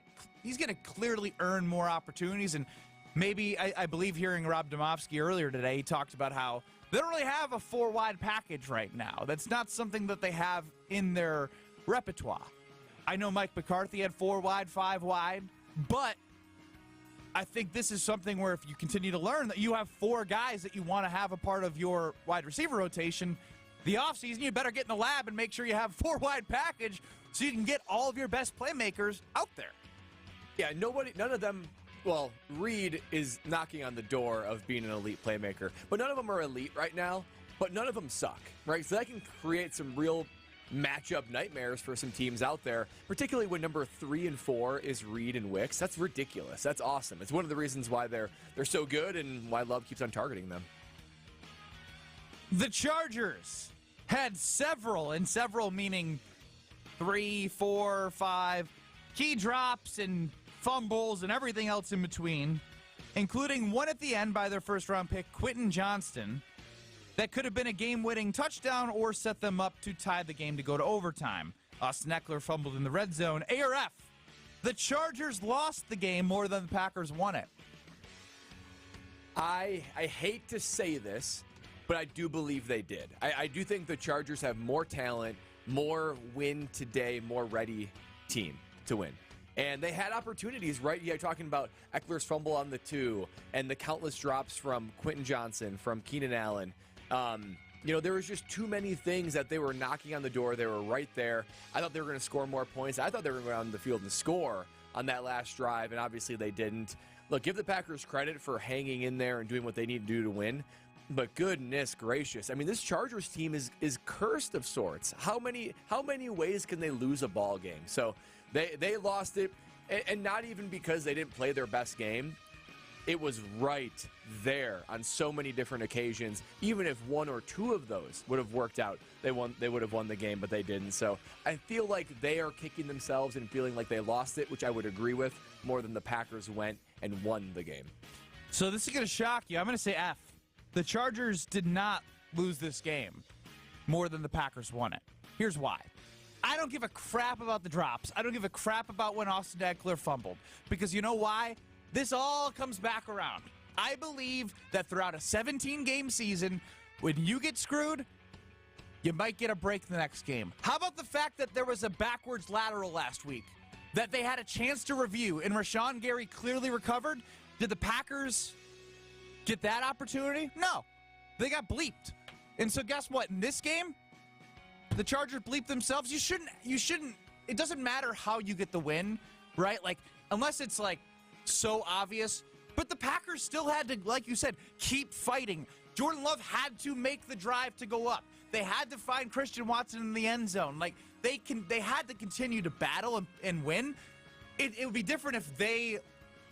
clearly earn more opportunities, and maybe, I believe hearing Rob Domofsky earlier today, he talked about how they don't really have a 4-wide package right now. That's not something that they have in their repertoire. I know Mike McCarthy had 4-wide, 5-wide, but I think this is something where if you continue to learn that you have 4 guys that you want to have a part of your wide receiver rotation, the offseason, you better get in the lab and make sure you have 4-wide package so you can get all of your best playmakers out there. Yeah, none of them, well, Reed is knocking on the door of being an elite playmaker, but none of them are elite right now, but none of them suck, right? So that can create some real matchup nightmares for some teams out there, particularly when number 3 and 4 is Reed and Wicks. That's ridiculous. That's awesome. It's one of the reasons why they're so good and why Love keeps on targeting them. The Chargers had several meaning 3, 4, 5 key drops and fumbles and everything else in between, including one at the end by their first-round pick, Quentin Johnston, that could have been a game-winning touchdown or set them up to tie the game to go to overtime. Austin Eckler fumbled in the red zone. A or F, the Chargers lost the game more than the Packers won it. I hate to say this, but I do believe they did. I do think the Chargers have more talent, more win today, more ready team to win. And they had opportunities, right? You're talking about Eckler's fumble on the 2 and the countless drops from Quentin Johnson, from Keenan Allen. There was just too many things that they were knocking on the door. They were right there. I thought they were going to score more points. I thought they were going to go down the field and score on that last drive, and obviously they didn't. Look, give the Packers credit for hanging in there and doing what they need to do to win. But goodness gracious, I mean, this Chargers team is cursed of sorts. How many ways can they lose a ball game? So they lost it, and not even because they didn't play their best game. It was right there on so many different occasions. Even if 1 or 2 of those would have worked out, they would have won the game, but they didn't. So I feel like they are kicking themselves and feeling like they lost it, which I would agree with, more than the Packers went and won the game. So this is going to shock you. I'm going to say F. The Chargers did not lose this game more than the Packers won it. Here's why. I don't give a crap about the drops. I don't give a crap about when Austin Eckler fumbled. Because you know why? This all comes back around. I believe that throughout a 17-game season, when you get screwed, you might get a break the next game. How about the fact that there was a backwards lateral last week that they had a chance to review, and Rashawn Gary clearly recovered. Did the Packers get that opportunity? No. They got bleeped. And so guess what? In this game, the Chargers bleeped themselves. You shouldn't, it doesn't matter how you get the win, right? Like, unless it's like so obvious. But the Packers still had to, like you said, keep fighting. Jordan Love had to make the drive to go up. They had to find Christian Watson in the end zone. Like, they had to continue to battle and win. It would be different if they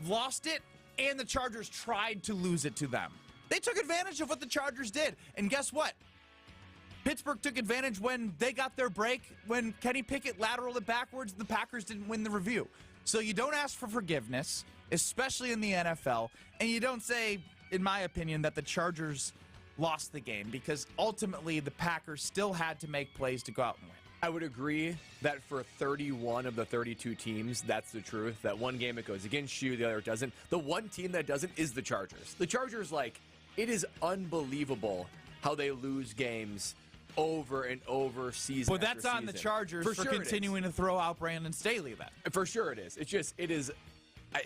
lost it and the Chargers tried to lose it to them. They took advantage of what the Chargers did. And guess what? Pittsburgh took advantage when they got their break, when Kenny Pickett lateraled it backwards and the Packers didn't win the review. So you don't ask for forgiveness, especially in the NFL, and you don't say, in my opinion, that the Chargers lost the game, because ultimately the Packers still had to make plays to go out and win. I would agree that for 31 of the 32 teams, that's the truth. That one game it goes against you, the other it doesn't. The one team that doesn't is the Chargers. The Chargers, like, it is unbelievable how they lose games over and over season Well, that's after on the season. Chargers for continuing to throw out Brandon Staley then. For sure it is.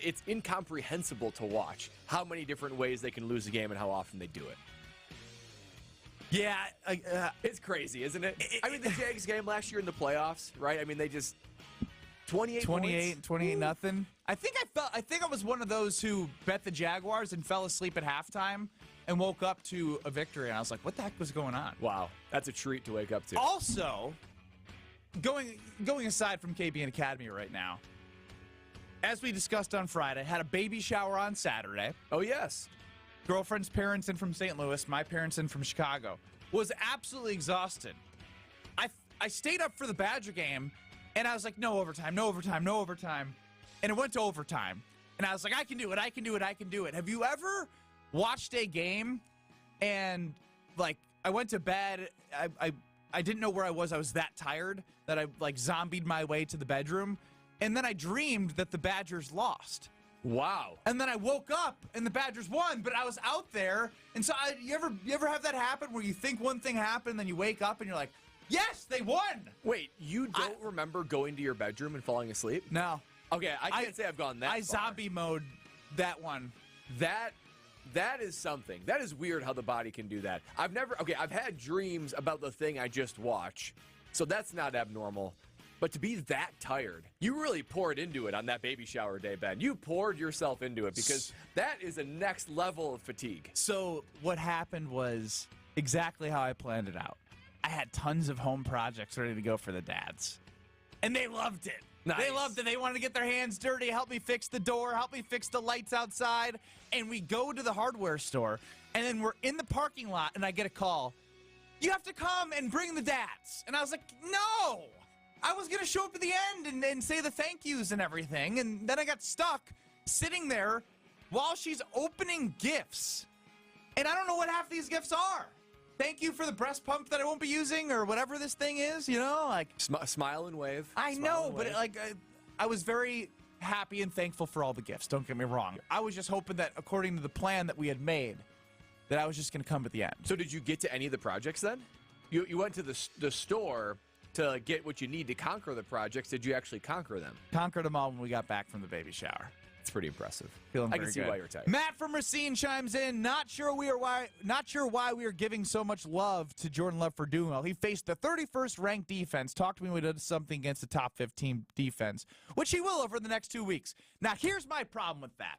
It's incomprehensible to watch how many different ways they can lose a game and how often they do it. Yeah. It's crazy, isn't it? I mean, the Jags game last year in the playoffs, right? I mean, they just 28 nothing. I think I was one of those who bet the Jaguars and fell asleep at halftime and woke up to a victory, and I was like, what the heck was going on? Wow, that's a treat to wake up to. Also, going aside from KBN Academy right now, as we discussed on Friday, had a baby shower on Saturday. Oh, yes. Girlfriend's parents in from St. Louis, my parents in from Chicago. Was absolutely exhausted. I stayed up for the Badger game, and I was like, no overtime. And it went to overtime. And I was like, I can do it. Have you ever watched a game and, like, I went to bed, I didn't know where I was that tired that I, like, zombied my way to the bedroom, and then I dreamed that the Badgers lost. Wow. And then I woke up and the Badgers won, but I was out there. And so you ever have that happen where you think one thing happened, then you wake up and you're like, yes, they won. Wait, you don't remember going to your bedroom and falling asleep? No. Okay, I can't say I've gone that far. Zombie mode that one. That is something. That is weird how the body can do that. I've had dreams about the thing I just watched, so that's not abnormal. But to be that tired, you really poured into it on that baby shower day, Ben. You poured yourself into it because that is a next level of fatigue. So what happened was exactly how I planned it out. I had tons of home projects ready to go for the dads, and they loved it. Nice. They loved it. They wanted to get their hands dirty, help me fix the door, help me fix the lights outside. And we go to the hardware store, and then we're in the parking lot, and I get a call. You have to come and bring the dads. And I was like, no. I was going to show up at the end and say the thank yous and everything. And then I got stuck sitting there while she's opening gifts. And I don't know what half these gifts are. Thank you for the breast pump that I won't be using or whatever this thing is, you know? Like smile and wave. I know, but I was very happy and thankful for all the gifts. Don't get me wrong. I was just hoping that according to the plan that we had made, that I was just going to come at the end. So did you get to any of the projects then? You went to the store to get what you need to conquer the projects. Did you actually conquer them? Conquered them all when we got back from the baby shower. It's pretty impressive. Feeling I very can see good. why you're tired. Matt from Racine chimes in. Not sure why we are giving so much love to Jordan Love for doing well. He faced the 31st ranked defense. Talked to me when he did something against the top 15 defense, which he will over the next 2 weeks. Now, here's my problem with that.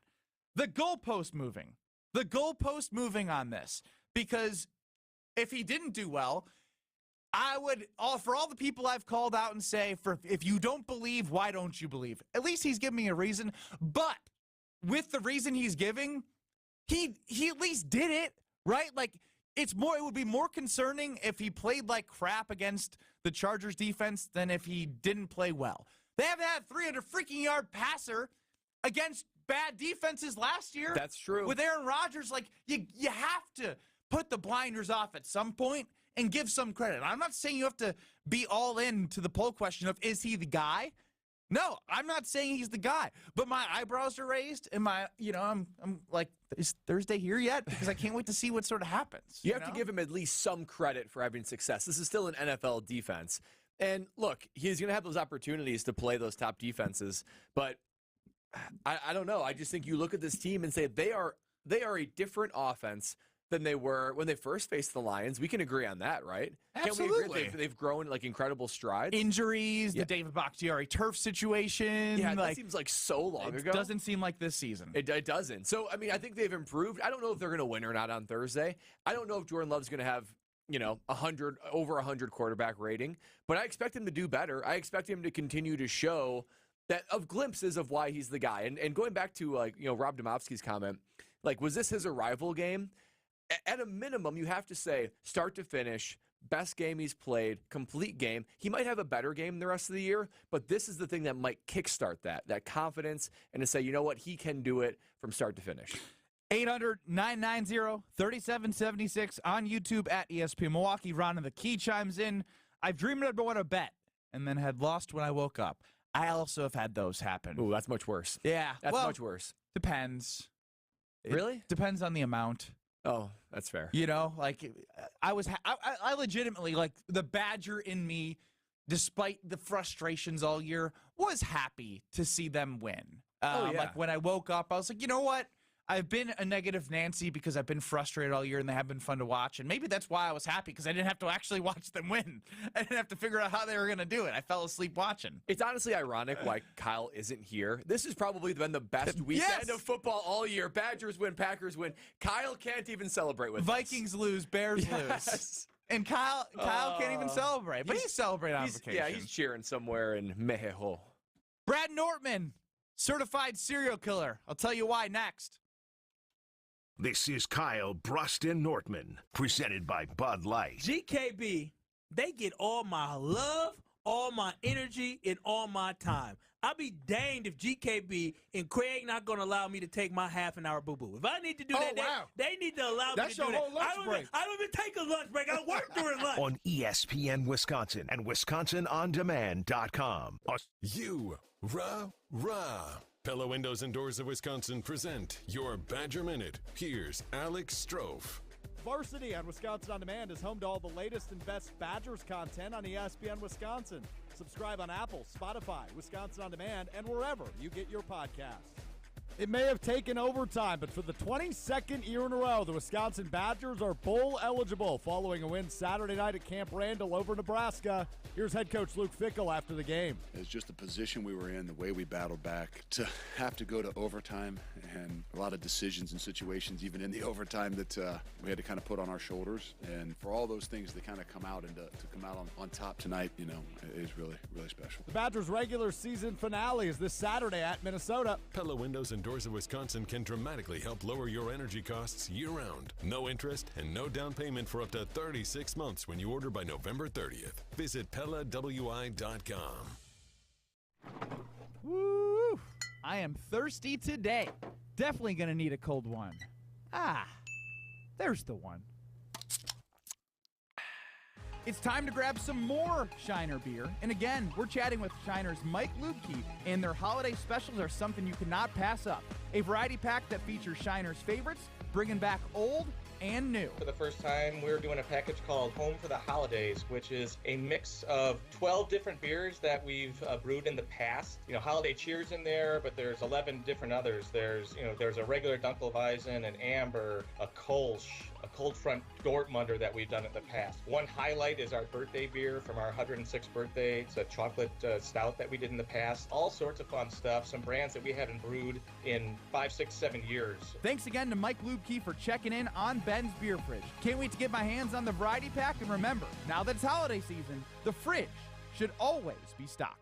The goalpost moving. The goalpost moving on this. Because if he didn't do well, I would, for all the people I've called out and say, if you don't believe, why don't you believe? At least he's giving me a reason. But with the reason he's giving, he at least did it, right? Like, it would be more concerning if he played like crap against the Chargers defense than if he didn't play well. They haven't had 300 freaking yard passer against bad defenses last year. That's true. With Aaron Rodgers, like, you have to put the blinders off at some point and give some credit. I'm not saying you have to be all in to the poll question of, is he the guy? No, I'm not saying he's the guy. But my eyebrows are raised, and I'm like, is Thursday here yet? Because I can't wait to see what sort of happens. You have to give him at least some credit for having success. This is still an NFL defense. And look, he's going to have those opportunities to play those top defenses, but I don't know. I just think you look at this team and say they are a different offense than they were when they first faced the Lions. We can agree on that, right? Absolutely. Can't we agree they've grown like incredible strides? Injuries, the David Bakhtiari turf situation. Yeah, that seems like so long ago. It doesn't seem like this season. It doesn't. So, I mean, I think they've improved. I don't know if they're going to win or not on Thursday. I don't know if Jordan Love's going to have, over 100 quarterback rating, but I expect him to do better. I expect him to continue to show that of glimpses of why he's the guy. And going back to Rob Domofsky's comment, was this his arrival game? At a minimum, you have to say start to finish, best game he's played, complete game. He might have a better game the rest of the year, but this is the thing that might kickstart that confidence and to say, you know what, he can do it from start to finish. 800-990-3776 on YouTube at ESPN Milwaukee. Ron of the Key chimes in. I've dreamed I'd won a bet and then had lost when I woke up. I also have had those happen. Ooh, that's much worse. Yeah. That's much worse. Depends. Really? Depends on the amount. Oh, that's fair. I legitimately, the Badger in me, despite the frustrations all year, was happy to see them win. When I woke up, I was like, you know what? I've been a negative Nancy because I've been frustrated all year and they have been fun to watch. And maybe that's why I was happy, because I didn't have to actually watch them win. I didn't have to figure out how they were going to do it. I fell asleep watching. It's honestly ironic why Kyle isn't here. This has probably been the best weekend of football all year. Badgers win, Packers win. Kyle can't even celebrate with Vikings us. lose, Bears lose. And Kyle can't even celebrate, but he's celebrating on vacation. Yeah, he's cheering somewhere in Mexico. Brad Nortman, certified serial killer. I'll tell you why next. This is Kyle Broston Nortman, presented by Bud Light. GKB, they get all my love, all my energy, and all my time. I'll be danged if GKB and Craig not going to allow me to take my half-an-hour boo-boo. If I need to do that, they need to allow me to do that. That's your whole lunch break. I don't even take a lunch break. I work during lunch. On ESPN Wisconsin and WisconsinOnDemand.com. Pella Windows and Doors of Wisconsin present your Badger Minute. Here's Alex Strofe. Varsity on Wisconsin On Demand is home to all the latest and best Badgers content on ESPN Wisconsin. Subscribe on Apple, Spotify, Wisconsin On Demand, and wherever you get your podcasts. It may have taken overtime, but for the 22nd year in a row, the Wisconsin Badgers are bowl eligible following a win Saturday night at Camp Randall over Nebraska. Here's head coach Luke Fickell after the game. It's just the position we were in, the way we battled back, to have to go to overtime and a lot of decisions and situations, even in the overtime, that we had to kind of put on our shoulders. And for all those things to kind of come out and to come out on top tonight, is really, really special. The Badgers' regular season finale is this Saturday at Minnesota. Pella Windows and Doors of Wisconsin can dramatically help lower your energy costs year-round. No interest and no down payment for up to 36 months when you order by November 30th. Visit PellaWI.com. Woo! I am thirsty today. Definitely going to need a cold one. There's the one. It's time to grab some more Shiner beer. And again, we're chatting with Shiner's Mike Lubke, and their holiday specials are something you cannot pass up. A variety pack that features Shiner's favorites, bringing back old and new. For the first time, we're doing a package called Home for the Holidays, which is a mix of 12 different beers that we've brewed in the past. Holiday cheers in there, but there's 11 different others. There's a regular Dunkelweizen, an amber, a Kolsch, a cold front Dortmunder that we've done in the past. One highlight is our birthday beer from our 106th birthday. It's a chocolate stout that we did in the past. All sorts of fun stuff. Some brands that we haven't brewed in 5, 6, 7 years. Thanks again to Mike Lubke for checking in on Ben's Beer Fridge. Can't wait to get my hands on the variety pack. And remember, now that it's holiday season, the fridge should always be stocked.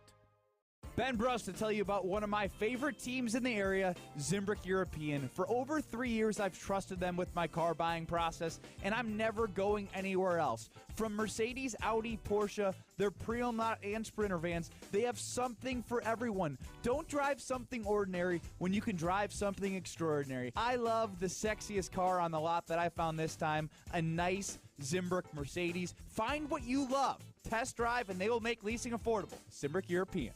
Ben Bruss to tell you about one of my favorite teams in the area, Zimbrick European. For over 3 years, I've trusted them with my car buying process, and I'm never going anywhere else. From Mercedes, Audi, Porsche, their pre-owned and Sprinter vans, they have something for everyone. Don't drive something ordinary when you can drive something extraordinary. I love the sexiest car on the lot that I found this time, a nice Zimbrick Mercedes. Find what you love. Test drive, and they will make leasing affordable. Zimbrick European.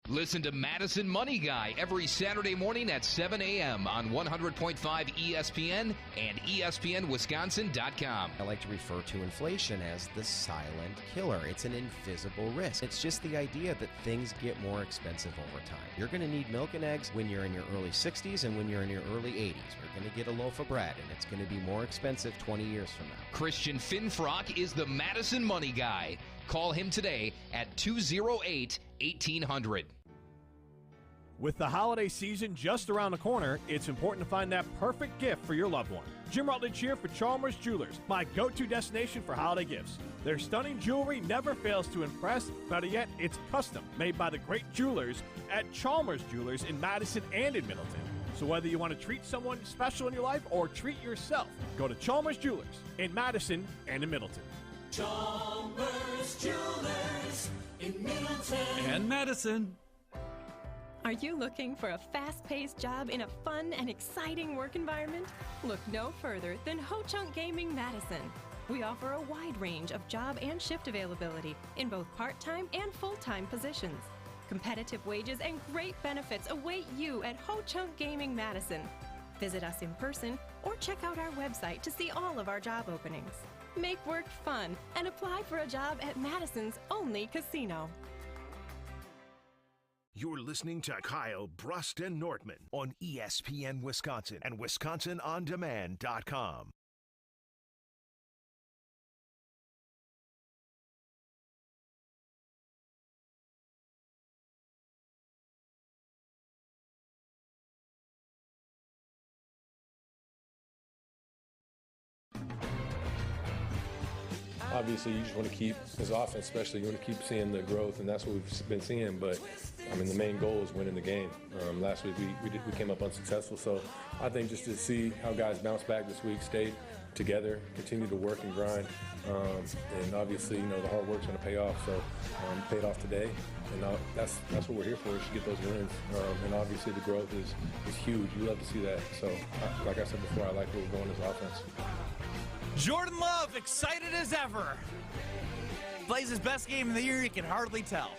Listen to Madison Money Guy every Saturday morning at 7 a.m. on 100.5 ESPN and ESPNWisconsin.com. I like to refer to inflation as the silent killer. It's an invisible risk. It's just the idea that things get more expensive over time. You're going to need milk and eggs when you're in your early 60s and when you're in your early 80s. You're going to get a loaf of bread, and it's going to be more expensive 20 years from now. Christian Finfrock is the Madison Money Guy. Call him today at 208-1800. With the holiday season just around the corner, it's important to find that perfect gift for your loved one. Jim Rutledge here for Chalmers Jewelers, my go-to destination for holiday gifts. Their stunning jewelry never fails to impress, better yet, it's custom, made by the great jewelers at Chalmers Jewelers in Madison and in Middleton. So whether you want to treat someone special in your life or treat yourself, go to Chalmers Jewelers in Madison and in Middleton. Chalmers Jewelers in Middleton And Madison. Are you looking for a fast-paced job in a fun and exciting work environment? Look no further than Ho-Chunk Gaming Madison. We offer a wide range of job and shift availability in both part-time and full-time positions. Competitive wages and great benefits await you at Ho-Chunk Gaming Madison. Visit us in person or check out our website to see all of our job openings. Make work fun and apply for a job at Madison's only casino. You're listening to Kyle Brust and Nortman on ESPN Wisconsin and WisconsinOnDemand.com. Obviously, you just want to keep his offense, especially you want to keep seeing the growth, and that's what we've been seeing. But I mean, the main goal is winning the game. Last week we came up unsuccessful, so I think just to see how guys bounce back this week, stay together, continue to work and grind, and obviously, you know, the hard work's going to pay off. So paid off today, and that's what we're here for, is to get those wins. And obviously, the growth is huge. You love to see that. So, like I said before, I like where we're going as offense. Jordan Love, excited as ever. Plays his best game of the year, you can hardly tell.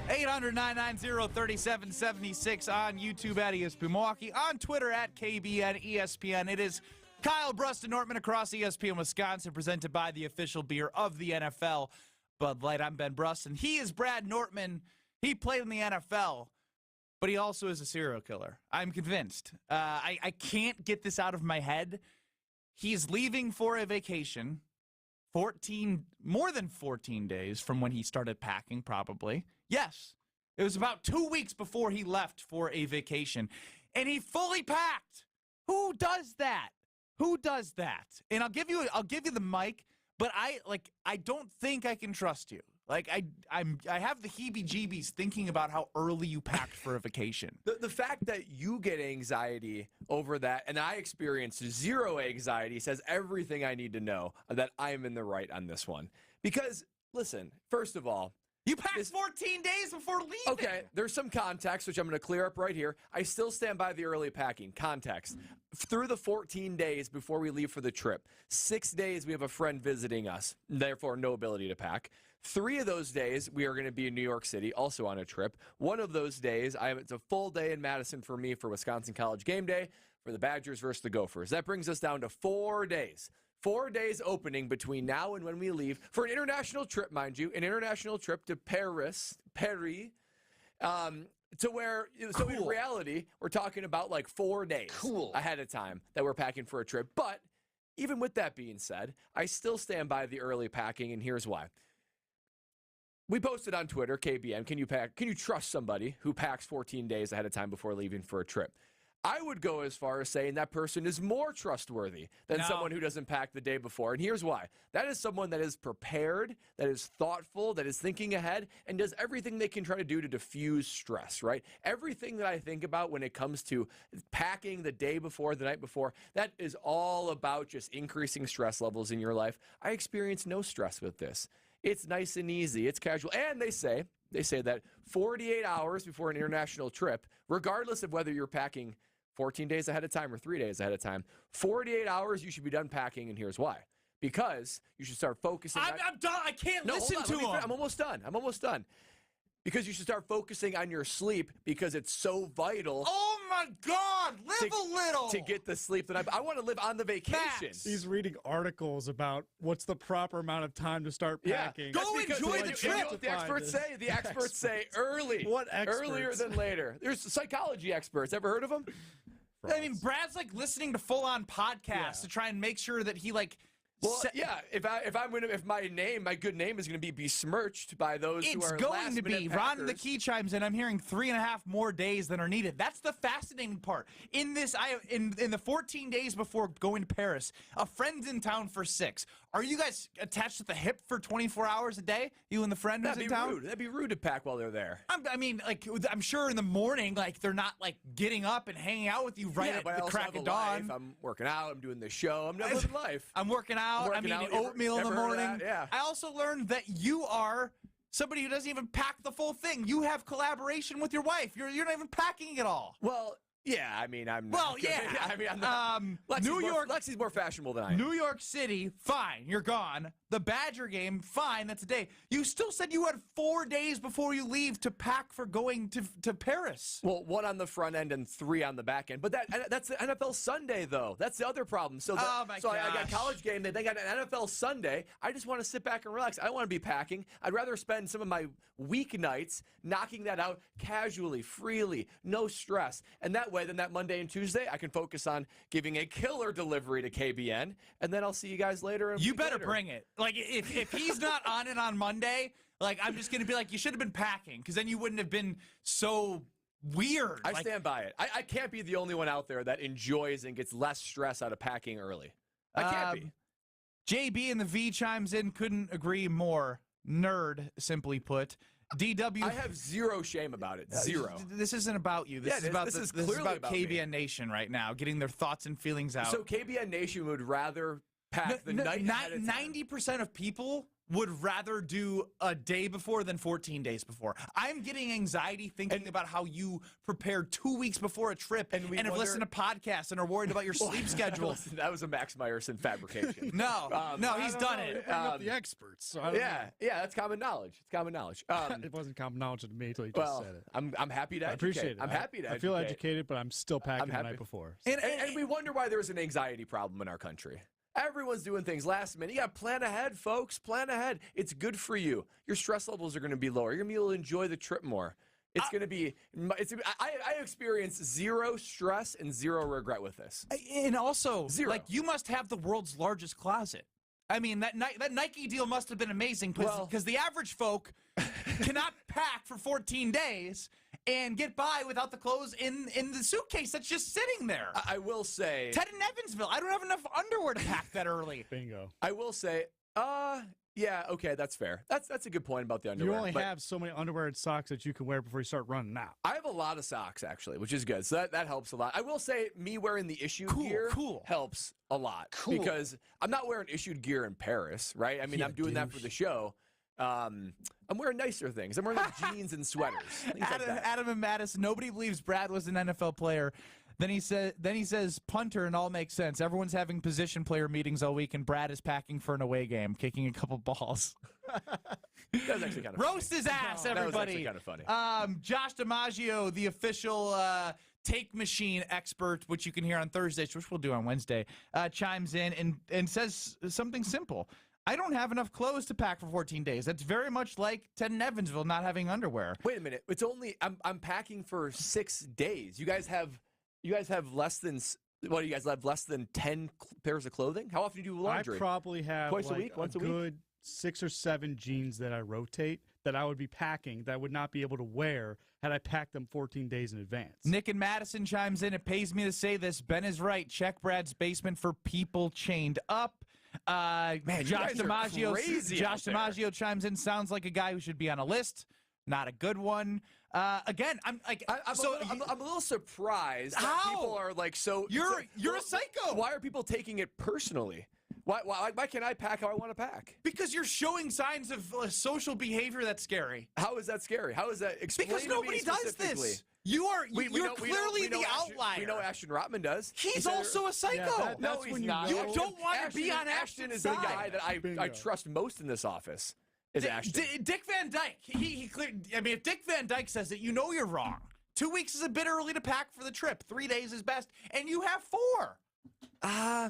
800-990-3776 on YouTube at ESPN Milwaukee, on Twitter at KBN ESPN. It is Kyle Brust and Nortman across ESPN Wisconsin, presented by the official beer of the NFL, Bud Light. I'm Ben Brust, and he is Brad Nortman. He played in the NFL, but he also is a serial killer. I'm convinced. I can't get this out of my head. He's leaving for a vacation, more than 14 days from when he started packing, probably. Yes, it was about 2 weeks before he left for a vacation, and he fully packed. Who does that? Who does that? And I'll give you the mic, but I don't think I can trust you. Like, I have the heebie-jeebies thinking about how early you packed for a vacation. The fact that you get anxiety over that, and I experienced zero anxiety, says everything I need to know that I'm in the right on this one. Because, listen, first of all, you packed 14 days before leaving. Okay, there's some context, which I'm going to clear up right here. I still stand by the early packing. Context. Through the 14 days before we leave for the trip, 6 days we have a friend visiting us, therefore no ability to pack. 3 of those days, we are going to be in New York City, also on a trip. One of those days, it's a full day in Madison for me for Wisconsin College game day for the Badgers versus the Gophers. That brings us down to 4 days. 4 days opening between now and when we leave for an international trip, mind you, an international trip to Paris, to where, so in reality, we're talking about like 4 days ahead of time that we're packing for a trip. But even with that being said, I still stand by the early packing, and here's why. We posted on Twitter, KBN, can you trust somebody who packs 14 days ahead of time before leaving for a trip? I would go as far as saying that person is more trustworthy than someone who doesn't pack the day before. And here's why. That is someone that is prepared, that is thoughtful, that is thinking ahead, and does everything they can try to do to diffuse stress, right? Everything that I think about when it comes to packing the day before, the night before, that is all about just increasing stress levels in your life. I experience no stress with this. It's nice and easy. It's casual. And they say that 48 hours before an international trip, regardless of whether you're packing 14 days ahead of time or 3 days ahead of time, 48 hours you should be done packing, and here's why. Because you should start focusing. I'm done. I can't listen to him. I'm almost done. because you should start focusing on your sleep because it's so vital. Oh my God, live a little to get the sleep that I want to live on the vacation. Max. He's reading articles about what's the proper amount of time to start packing. Go enjoy the trip. You know what the experts say? The experts say early. What experts? Earlier than later. There's psychology experts. Ever heard of them? I mean, Brad's like listening to full-on podcasts to try and make sure that he like. Well, yeah. If my good name is going to be besmirched by those who are it's going to be. Ron the Key chimes in. I'm hearing 3.5 more days than are needed. That's the fascinating part. In this, in the 14 days before going to Paris, a friend's in town for 6. Are you guys attached at the hip for 24 hours a day? You and the friend who's in town? Rude. That'd be rude to pack while they're there. I mean, like, I'm sure in the morning, like, they're not like getting up and hanging out with you right at the crack of dawn. Life. I'm working out. I'm doing the show. I'm living life. I'm working out. I'm eating oatmeal in the morning. Yeah. I also learned that you are somebody who doesn't even pack the full thing. You have collaboration with your wife. You're not even packing at all. Well, yeah. I mean, I'm. Well, not, yeah. I mean, I'm not. Lexi's more fashionable than I am. New York City, fine. You're gone. The Badger game, fine. That's a day. You still said you had 4 days before you leave to pack for going to Paris. Well, 1 on the front end and 3 on the back end. But that's the NFL Sunday, though. That's the other problem. So, I got college game. They got an NFL Sunday. I just want to sit back and relax. I don't want to be packing. I'd rather spend some of my weeknights knocking that out casually, freely, no stress. And that way, then that Monday and Tuesday, I can focus on giving a killer delivery to KBN. And then I'll see you guys later. You better bring it. Like, if he's not on it on Monday, like, I'm just going to be like, you should have been packing, because then you wouldn't have been so weird. I stand by it. I can't be the only one out there that enjoys and gets less stress out of packing early. I can't be. JB in the V chimes in, couldn't agree more. Nerd, simply put. DW. I have zero shame about it. Zero. This isn't about you. This is about KBN me. Nation right now, getting their thoughts and feelings out. So KBN Nation would rather pack the night ahead of time. 90% of people would rather do a day before than 14 days before. I'm getting anxiety thinking about how you prepared 2 weeks before a trip and have listened to podcasts and are worried about your sleep schedule. That was a Max Meyerson fabrication. No, he's done it. The experts. So I don't know. That's common knowledge. It's common knowledge. It wasn't common knowledge to me until you just said it. I'm happy to educate. I appreciate it. I'm happy to I feel educated, but I'm still packing the night before. And we wonder why there's an anxiety problem in our country. Everyone's doing things last minute. You got to plan ahead, folks. Plan ahead. It's good for you. Your stress levels are going to be lower. You're going to be able to enjoy the trip more. It's going to be. I experience zero stress and zero regret with this. And also, zero. Like, you must have the world's largest closet. I mean, that Nike deal must have been amazing because the average folk cannot pack for 14 days and get by without the clothes in the suitcase that's just sitting there. I will say, Ted in Evansville, I don't have enough underwear to pack that early. Bingo. I will say, yeah, okay, that's fair. That's a good point about the underwear. You only have so many underwear and socks that you can wear before you start running out. I have a lot of socks, actually, which is good. So that helps a lot. I will say me wearing the issued gear helps a lot. Because I'm not wearing issued gear in Paris, right? I mean, I'm doing that for the show. I'm wearing nicer things. I'm wearing like jeans and sweaters. Adam and Mattis, nobody believes Brad was an NFL player. Then he says punter, and all makes sense. Everyone's having position player meetings all week, and Brad is packing for an away game, kicking a couple balls. That was actually kind of roast his ass, everybody. That was actually kind of funny. Josh DiMaggio, the official take machine expert, which you can hear on Thursdays, which we'll do on Wednesday, chimes in and says something simple. I don't have enough clothes to pack for 14 days. That's very much like Ted in Evansville not having underwear. Wait a minute. It's only I'm packing for 6 days. You guys have less than what? Do you guys have less than 10 pairs of clothing? How often do you do laundry? I probably have twice a week, once a week. Good 6 or 7 jeans that I rotate that I would be packing that I would not be able to wear had I packed them 14 days in advance. Nick and Madison chimes in. It pays me to say this. Ben is right. Check Brad's basement for people chained up. Man, Josh DiMaggio chimes in. Sounds like a guy who should be on a list. Not a good one. Again, I'm a little surprised how? That people are like so. You're a psycho. Why are people taking it personally? Why can't I pack how I want to pack? Because you're showing signs of social behavior that's scary. How is that scary? How is that? Explain because nobody does this. You're clearly the outlier. We know Ashton Rotman does. He's also a psycho. No, he's not. You don't want to be on Ashton Ashton's is the side. guy that I trust most in this office. is Ashton. Dick Van Dyke. He cleared. I mean, if Dick Van Dyke says it, you know you're wrong. 2 weeks is a bit early to pack for the trip. 3 days is best, and you have 4. I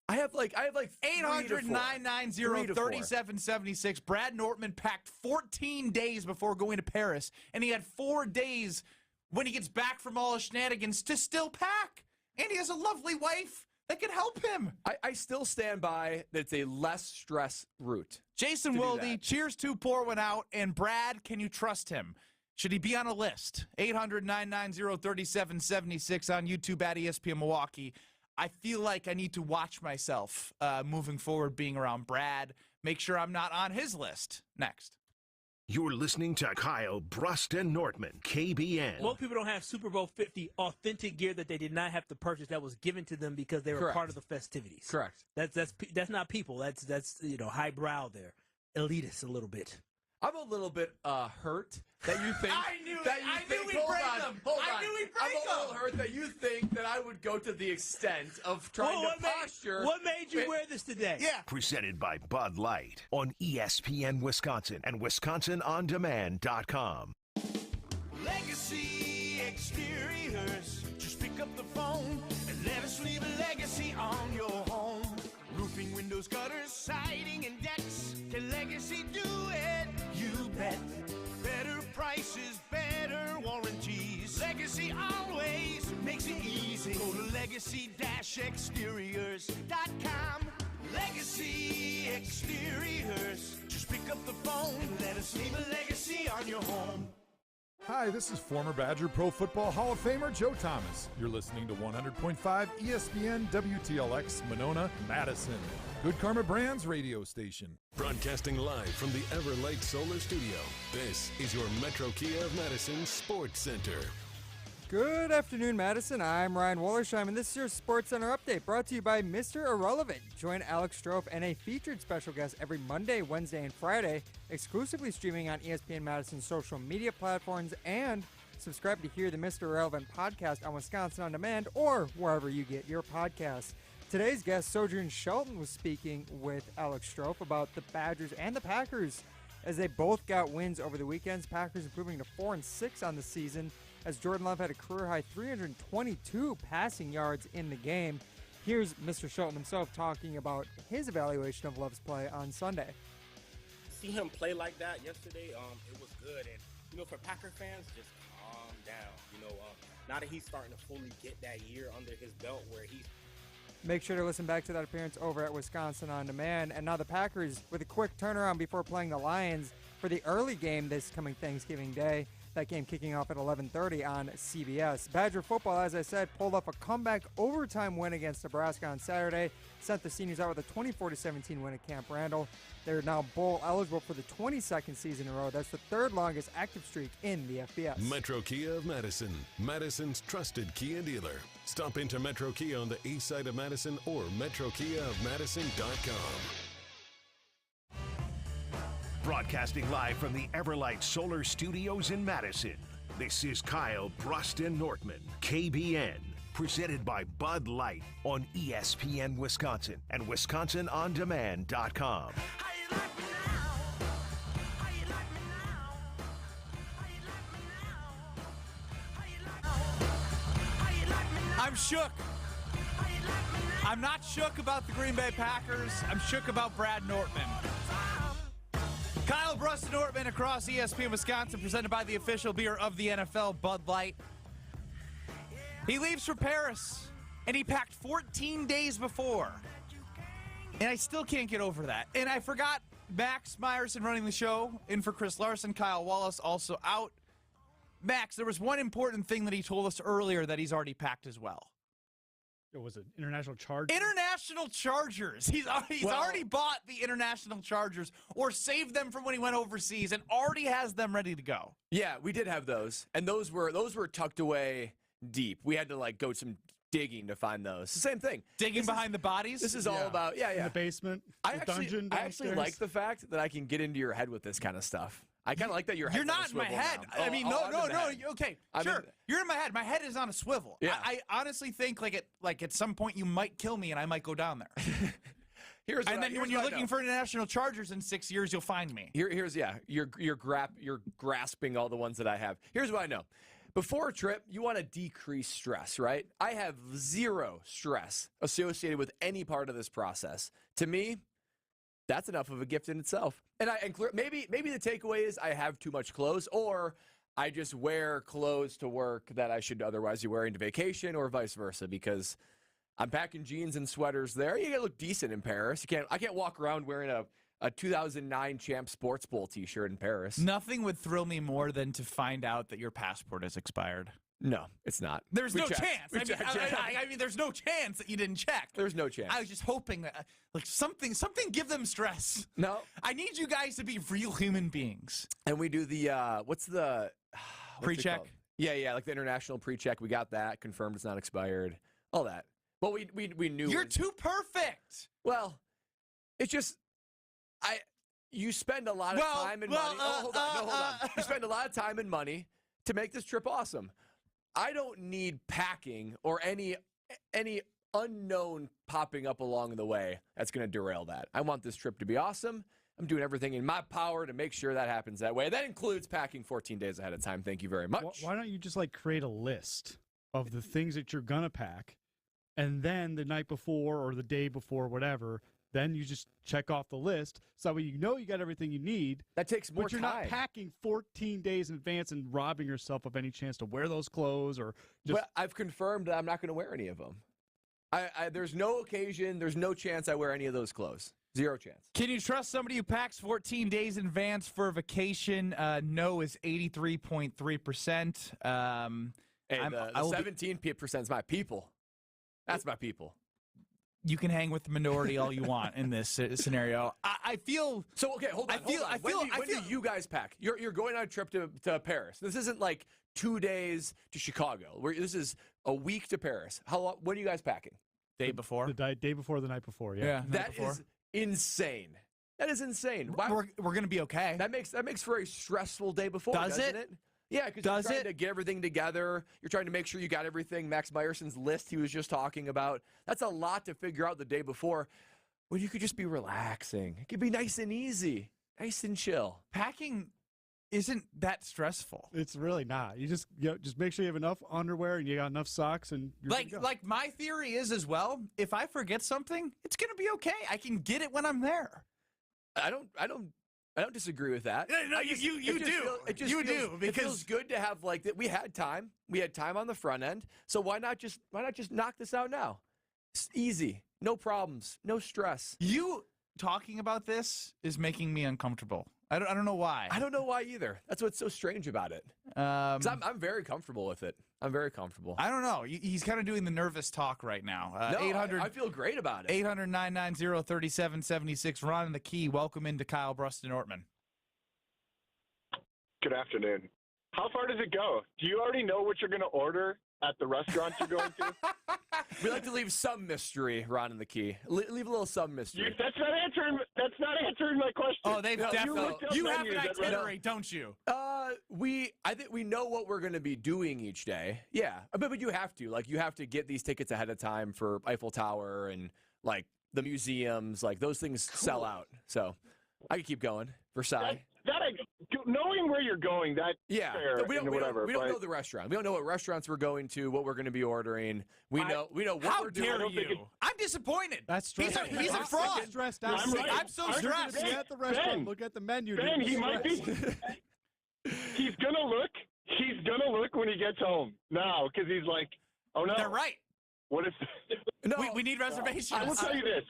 have like 800-990-3776. Brad Nortman packed 14 days before going to Paris, and he had 4 days when he gets back from all his shenanigans to still pack. And he has a lovely wife that can help him. I still stand by that it's a less stress route. Jason Wilde, cheers to pour one out. And Brad, can you trust him? Should he be on a list? 800-990-3776 on YouTube at ESPN Milwaukee. I feel like I need to watch myself moving forward being around Brad. Make sure I'm not on his list. Next. You're listening to Kyle Brust and Nortman, KBN. Most people don't have Super Bowl 50 authentic gear that they did not have to purchase that was given to them because they were Correct. part of the festivities. Correct. That's not people. That's highbrow there, elitist a little bit. I'm a little bit hurt that you think I knew that it. you I think. knew we'd Hold break on, them. hold I on. knew we'd I'm break a little hurt that you think that I would go to the extent of trying to posture. What made you wear this today? Yeah. Presented by Bud Light on ESPN Wisconsin and WisconsinOnDemand.com. Legacy Exteriors. Just pick up the phone and let us leave a legacy on your home. Roofing, windows, gutters, siding, and decks. Can Legacy do it? You bet. Better prices, better warranties. Legacy always makes it easy. Go to legacy-exteriors.com. Legacy Exteriors. Just pick up the phone and let us leave a legacy on your home. Hi, this is former Badger Pro Football Hall of Famer Joe Thomas. You're listening to 100.5 ESPN WTLX Monona, Madison. Good Karma Brands radio station. Broadcasting live from the Everlight Solar Studio, this is your Metro Kia of Madison Sports Center. Good afternoon, Madison. I'm Ryan Wollersheim, and this is your Sports Center update brought to you by Mr. Irrelevant. Join Alex Strofe and a featured special guest every Monday, Wednesday, and Friday, exclusively streaming on ESPN Madison's social media platforms, and subscribe to hear the Mr. Irrelevant podcast on Wisconsin On Demand or wherever you get your podcasts. Today's guest, Sojourn Shelton, was speaking with Alex Strofe about the Badgers and the Packers as they both got wins over the weekends. Packers improving to 4-6 on the season, as Jordan Love had a career-high 322 passing yards in the game. Here's Mr. Shelton himself talking about his evaluation of Love's play on Sunday. See him play like that yesterday, it was good. And, for Packer fans, just calm down. Now that he's starting to fully get that year under his belt where he's... Make sure to listen back to that appearance over at Wisconsin On Demand. And now the Packers with a quick turnaround before playing the Lions for the early game this coming Thanksgiving Day. That game kicking off at 11:30 on CBS. Badger football, as I said, pulled off a comeback overtime win against Nebraska on Saturday. Sent the seniors out with a 24-17 win at Camp Randall. They're now bowl eligible for the 22nd season in a row. That's the third longest active streak in the FBS. Metro Kia of Madison, Madison's trusted Kia dealer. Stop into Metro Kia on the east side of Madison or MetroKiaofMadison.com. Broadcasting live from the Everlight Solar Studios in Madison, this is Kyle Brust and Nortman, KBN, presented by Bud Light on ESPN Wisconsin and WisconsinOnDemand.com. I'm shook. I'm not shook about the Green Bay Packers. I'm shook about Brad Nortman. Kyle Brust and Nortman across ESPN Wisconsin, presented by the official beer of the NFL, Bud Light. He leaves for Paris, and he packed 14 days before. And I still can't get over that. And I forgot Max Meyerson running the show, in for Chris Larson, Kyle Wallace also out. Max, there was one important thing that he told us earlier that he's already packed as well. It was an International Chargers. International Chargers. He's already bought the International Chargers or saved them from when he went overseas and already has them ready to go. Yeah, we did have those, and those were tucked away deep. We had to go some digging to find those. The same thing. Digging behind the bodies. This is all about in the basement. I dungeon actually downstairs. like the fact that I can get into your head with this kind of stuff. I kind of like that your head's You're on a not in my swivel head. now. I mean, I'm in the no. head. Okay, I'm sure. in- You're in my head. My head is on a swivel. Yeah. I honestly think at some point you might kill me and I might go down there. And then when you're looking for international chargers in 6 years, you'll find me. You're grasping all the ones that I have. Here's what I know. Before a trip, you want to decrease stress, right? I have zero stress associated with any part of this process. To me, that's enough of a gift in itself. And maybe the takeaway is I have too much clothes, or I just wear clothes to work that I should otherwise be wearing to vacation, or vice versa, because I'm packing jeans and sweaters there. You gotta look decent in Paris. I can't walk around wearing a 2009 Champ Sports Bowl t-shirt in Paris. Nothing would thrill me more than to find out that your passport has expired. No, it's not. There's no chance. I mean, there's no chance that you didn't check. There's no chance. I was just hoping that, something give them stress. No. I need you guys to be real human beings. And we do the, what's pre-check? Yeah, like the international pre-check. We got that confirmed. It's not expired. All that. But we knew. You're too perfect. Well, it's just, you spend a lot of time and money. Hold on. You spend a lot of time and money to make this trip awesome. I don't need packing or any unknown popping up along the way that's going to derail that. I want this trip to be awesome. I'm doing everything in my power to make sure that happens that way. That includes packing 14 days ahead of time. Thank you very much. Why don't you just create a list of the things that you're going to pack, and then the night before or the day before, whatever, then you just check off the list so that way you know you got everything you need. That takes more time. But you're not packing 14 days in advance and robbing yourself of any chance to wear those clothes or just... But I've confirmed that I'm not going to wear any of them. There's no occasion, there's no chance I wear any of those clothes. Zero chance. Can you trust somebody who packs 14 days in advance for a vacation? No is 83.3%. Hey, the 17% is my people. That's my people. You can hang with the minority all you want in this scenario. I feel so. Okay, hold on. When do you guys pack? You're going on a trip to Paris. This isn't like 2 days to Chicago. This is a week to Paris. How long? When are you guys packing? Day before. The day before, the night before. Yeah. That is insane. That is insane. We're gonna be okay. That makes for a stressful day before. Doesn't it? Yeah, because you're trying to get everything together. You're trying to make sure you got everything. Max Meyerson's list he was just talking about. That's a lot to figure out the day before when you could just be relaxing. It could be nice and easy, nice and chill. Packing isn't that stressful. It's really not. You just make sure you have enough underwear and you got enough socks and you're good to go. Like my theory is as well, if I forget something, it's going to be okay. I can get it when I'm there. I don't disagree with that. No, you do. It feels good to have that. We had time. We had time on the front end. So why not just knock this out now? It's easy. No problems. No stress. You talking about this is making me uncomfortable. I don't know why. I don't know why either. That's what's so strange about it. 'Cause I'm very comfortable with it. I'm very comfortable. I don't know. He's kind of doing the nervous talk right now. No, 800, I feel great about it. 800-990-3776. Ron in the Key. Welcome into Kyle Bruston Ortman. Good afternoon. How far does it go? Do you already know what you're going to order at the restaurant you're going to? We like to leave some mystery, Ron in the Key. Leave a little some mystery. That's not answering my question. Oh, they've definitely. You have an itinerary, don't you? I think we know what we're going to be doing each day. Yeah, but you have to you have to get these tickets ahead of time for Eiffel Tower and the museums. Those things sell out. So I can keep going. Versailles. Knowing where you're going, fair. We don't know the restaurant. We don't know what restaurants we're going to, what we're going to be ordering. We know what we're doing. How dare you? I'm disappointed. That's stressful. He's a fraud. Stressed out. I'm so stressed. Be at the restaurant. Look at the menu. Ben, he might be. He's gonna look. He's gonna look when he gets home now because he's like, "Oh no." They're right. What if? No, we need reservations. I will tell you this.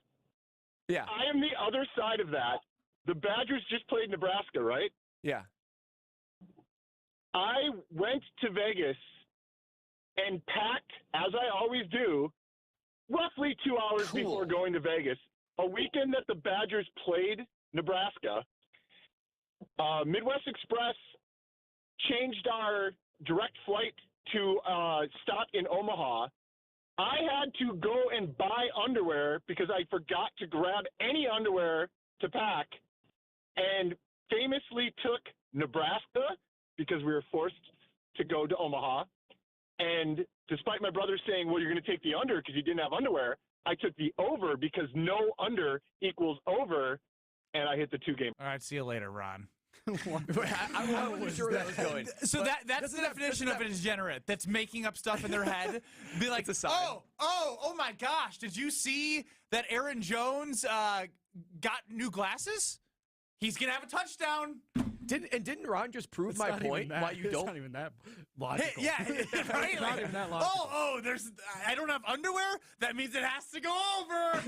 Yeah. I am the other side of that. The Badgers just played Nebraska, right? Yeah. I went to Vegas and packed, as I always do, roughly 2 hours before going to Vegas. A weekend that the Badgers played Nebraska, Midwest Express changed our direct flight to stop in Omaha. I had to go and buy underwear because I forgot to grab any underwear to pack, and famously took Nebraska because we were forced to go to Omaha. And despite my brother saying, well, you're going to take the under because you didn't have underwear, I took the over because no under equals over, and I hit the 2-game. All right, see you later, Ron. I wasn't sure where that was going. So that's the definition of a degenerate. That's making up stuff in their head. Be like, oh my gosh, did you see that Aaron Jones got new glasses? He's gonna have a touchdown. Didn't Ron just prove my point? Why you don't? It's not even that logical. Yeah, right. It's not even that logical. I don't have underwear. That means it has to go over.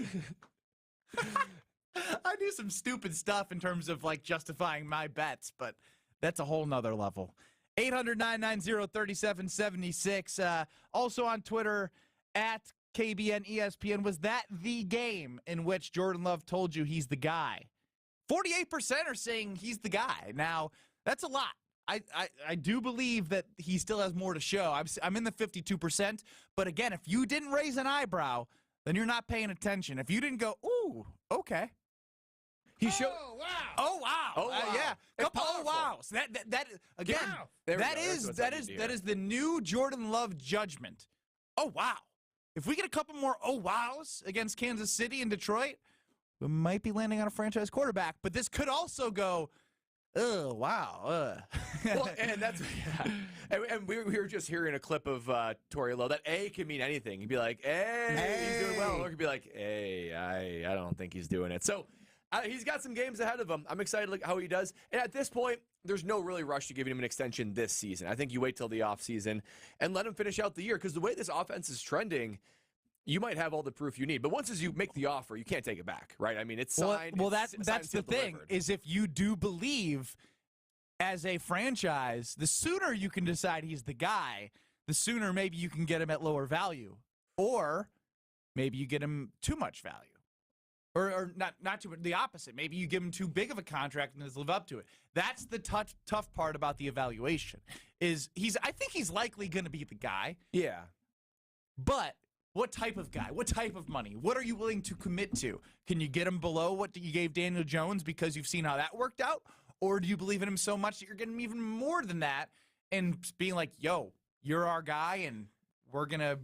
I do some stupid stuff in terms of like justifying my bets, but that's a whole nother level. 800-990-3776. Also on Twitter at KBN ESPN. Was that the game in which Jordan Love told you he's the guy? 48% are saying he's the guy. Now, that's a lot. I do believe that he still has more to show. I'm in the 52%. But again, if you didn't raise an eyebrow, then you're not paying attention. If you didn't go, ooh, okay. He showed. Oh wow! Oh wow! Yeah, couple wows. That again. Wow. That is the new Jordan Love judgment. Oh wow! If we get a couple more oh wows against Kansas City and Detroit, we might be landing on a franchise quarterback. But this could also go, oh wow. Well, and that's and we were just hearing a clip of Torey Lowe that A can mean anything. He'd be like, hey, he's doing well, or he could be like, hey, I don't think he's doing it. So. He's got some games ahead of him. I'm excited to look how he does. And at this point, there's no really rush to giving him an extension this season. I think you wait till the offseason and let him finish out the year because the way this offense is trending, you might have all the proof you need. But once as you make the offer, you can't take it back, right? I mean, it's signed. Well, that's the thing, is if you do believe as a franchise, the sooner you can decide he's the guy, the sooner maybe you can get him at lower value. Or maybe you get him too much value. Or not too, the opposite. Maybe you give him too big of a contract and doesn't live up to it. That's the tough part about the evaluation. I think he's likely going to be the guy. Yeah. But what type of guy? What type of money? What are you willing to commit to? Can you get him below what you gave Daniel Jones because you've seen how that worked out? Or do you believe in him so much that you're getting him even more than that and being like, yo, you're our guy and we're going to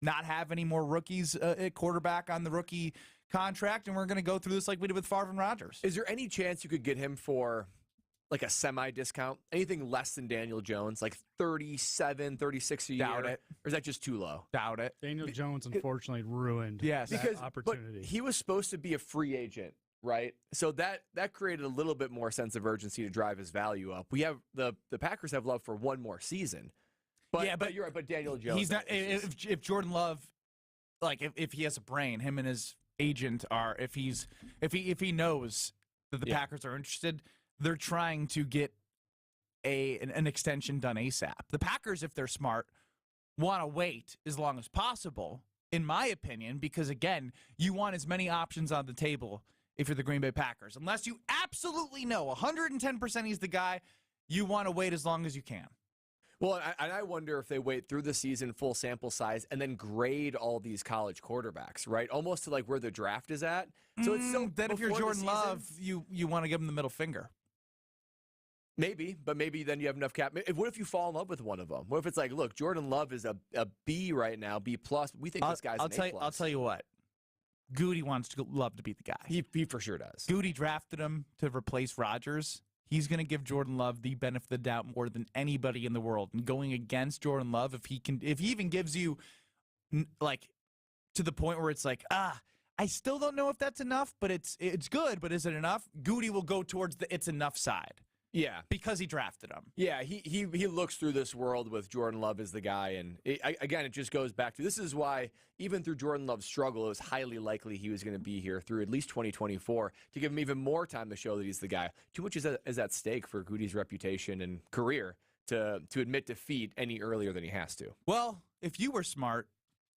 not have any more rookies at quarterback on the rookie contract, and we're going to go through this like we did with Favre and Rodgers. Is there any chance you could get him for like a semi-discount? Anything less than Daniel Jones, like 37, 36 a year? Doubt it. Or is that just too low? Doubt it. Daniel Jones, unfortunately, ruined that opportunity. But he was supposed to be a free agent, right? So that created a little bit more sense of urgency to drive his value up. We have the Packers have love for one more season. But you're right, but Daniel Jones. He's not if Jordan Love, like if he has a brain, him and his agent are if he knows that the Packers are interested, they're trying to get an extension done ASAP. The Packers, if they're smart, want to wait as long as possible, in my opinion, because again, you want as many options on the table if you're the Green Bay Packers. Unless you absolutely know 110% he's the guy, you want to wait as long as you can. Well, I wonder if they wait through the season, full sample size, and then grade all these college quarterbacks, right? Almost to like where the draft is at. So it's still then if you're Jordan Love, you want to give him the middle finger. Maybe, but maybe then you have enough cap. What if you fall in love with one of them? What if it's like, look, Jordan Love is a B right now, B+. We think this guy's an A+. I'll tell you what. Goody wants Love to be the guy. He for sure does. Goody drafted him to replace Rodgers. He's going to give Jordan Love the benefit of the doubt more than anybody in the world. And going against Jordan Love, if he even gives you like to the point where it's like, I still don't know if that's enough, but it's good, but is it enough? Goody will go towards the it's enough side. Yeah, because he drafted him. Yeah, he looks through this world with Jordan Love as the guy, and it just goes back to this is why even through Jordan Love's struggle, it was highly likely he was going to be here through at least 2024 to give him even more time to show that he's the guy. Too much is at stake for Goody's reputation and career to admit defeat any earlier than he has to. Well, if you were smart,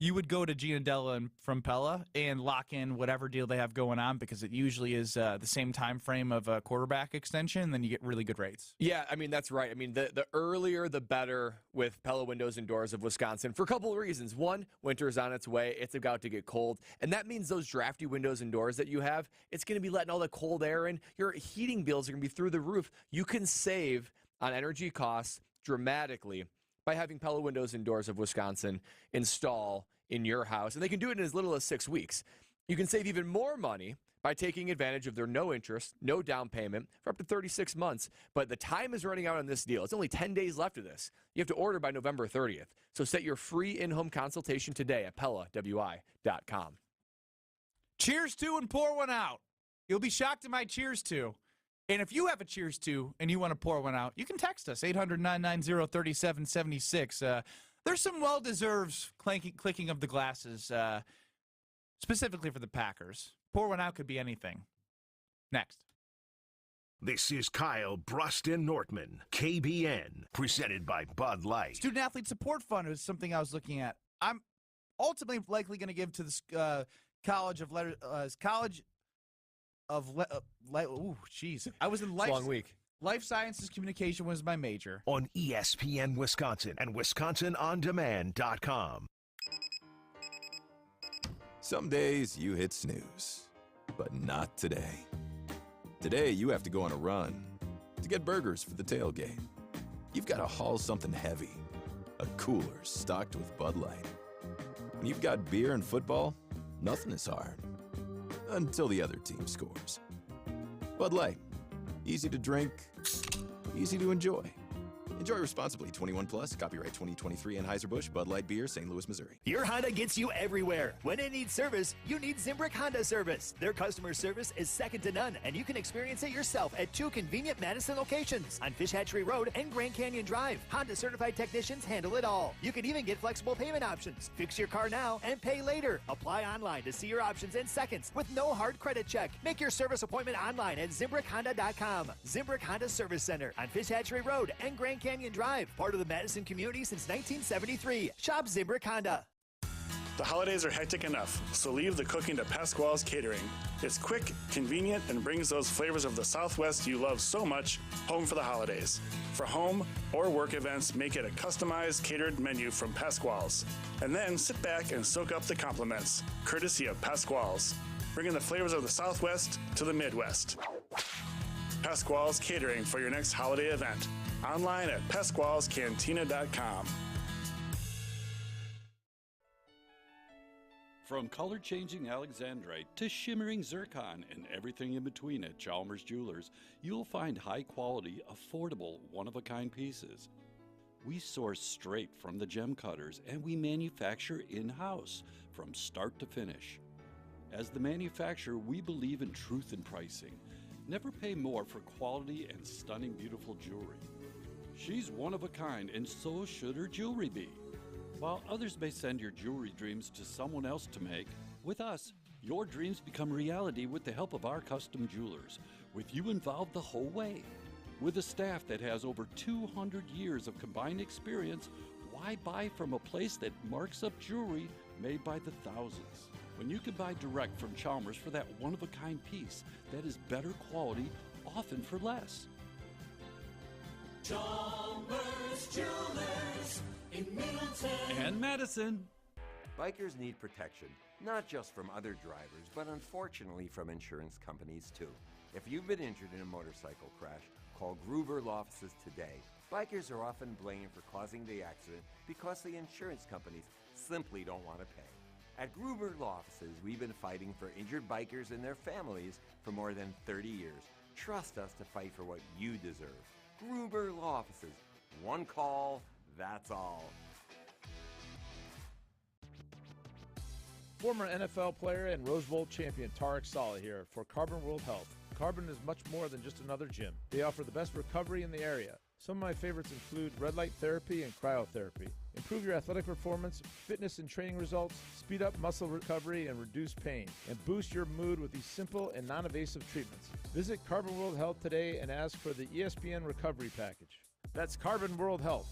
you would go to Gianadella and from Pella and lock in whatever deal they have going on because it usually is the same time frame of a quarterback extension, and then you get really good rates. Yeah, I mean, that's right. I mean, the earlier, the better with Pella Windows and Doors of Wisconsin for a couple of reasons. One, winter's on its way. It's about to get cold, and that means those drafty windows and doors that you have, it's going to be letting all the cold air in. Your heating bills are going to be through the roof. You can save on energy costs dramatically by having Pella Windows and Doors of Wisconsin install in your house, and they can do it in as little as 6 weeks. You can save even more money by taking advantage of their no interest, no down payment for up to 36 months. But the time is running out on this deal. It's only 10 days left of this. You have to order by November 30th. So set your free in-home consultation today at PellaWI.com. Cheers to and pour one out. You'll be shocked at my cheers to. And if you have a cheers to and you want to pour one out, you can text us, 800-990-3776. There's some well-deserved clicking of the glasses, specifically for the Packers. Pour one out could be anything. Next. This is Kyle Broston Nortman, KBN, presented by Bud Light. Student Athlete Support Fund is something I was looking at. I'm ultimately likely going to give to this College of I was in long week. Life Sciences Communication was my major. On ESPN Wisconsin and WisconsinOnDemand.com. Some days you hit snooze, but not today. Today you have to go on a run to get burgers for the tailgate. You've got to haul something heavy, a cooler stocked with Bud Light. When you've got beer and football, nothing is hard. Until the other team scores. Bud Light. Easy to drink, easy to enjoy. Enjoy responsibly. 21 plus. Copyright 2023 Anheuser-Busch Bud Light Beer, St. Louis, Missouri. Your Honda gets you everywhere. When it needs service, you need Zimbrick Honda service. Their customer service is second to none, and you can experience it yourself at 2 convenient Madison locations on Fish Hatchery Road and Grand Canyon Drive. Honda certified technicians handle it all. You can even get flexible payment options. Fix your car now and pay later. Apply online to see your options in seconds with no hard credit check. Make your service appointment online at ZimbrickHonda.com. Zimbrick Honda Service Center on Fish Hatchery Road and Grand Canyon Drive, part of the Madison community since 1973. Shop Zimbrick Honda. The holidays are hectic enough, so leave the cooking to Pasquale's Catering. It's quick, convenient, and brings those flavors of the Southwest you love so much home for the holidays. For home or work events, make it a customized catered menu from Pasquale's. And then sit back and soak up the compliments, courtesy of Pasquale's, bringing the flavors of the Southwest to the Midwest. Pasquale's Catering for your next holiday event. Online at PasqualesCantina.com. From color-changing alexandrite to shimmering zircon and everything in between at Chalmers Jewelers, you'll find high-quality, affordable, one-of-a-kind pieces. We source straight from the gem cutters, and we manufacture in-house from start to finish. As the manufacturer, we believe in truth in pricing. Never pay more for quality and stunning, beautiful jewelry. She's one of a kind, and so should her jewelry be. While others may send your jewelry dreams to someone else to make, with us, your dreams become reality with the help of our custom jewelers, with you involved the whole way. With a staff that has over 200 years of combined experience, why buy from a place that marks up jewelry made by the thousands? When you can buy direct from Chalmers for that one-of-a-kind piece that is better quality, often for less. Chalmers Jewelers in Middleton and Madison. Bikers need protection, not just from other drivers, but unfortunately from insurance companies too. If you've been injured in a motorcycle crash, call Gruber Law Offices today. Bikers are often blamed for causing the accident because the insurance companies simply don't want to pay. At Gruber Law Offices, we've been fighting for injured bikers and their families for more than 30 years. Trust us to fight for what you deserve. Gruber Law Offices. One call, that's all. Former NFL player and Rose Bowl champion Tarek Saleh here for Carbon World Health. Carbon is much more than just another gym. They offer the best recovery in the area. Some of my favorites include red light therapy and cryotherapy. Improve your athletic performance, fitness and training results, speed up muscle recovery and reduce pain, and boost your mood with these simple and non-invasive treatments. Visit Carbon World Health today and ask for the ESPN Recovery Package. That's Carbon World Health.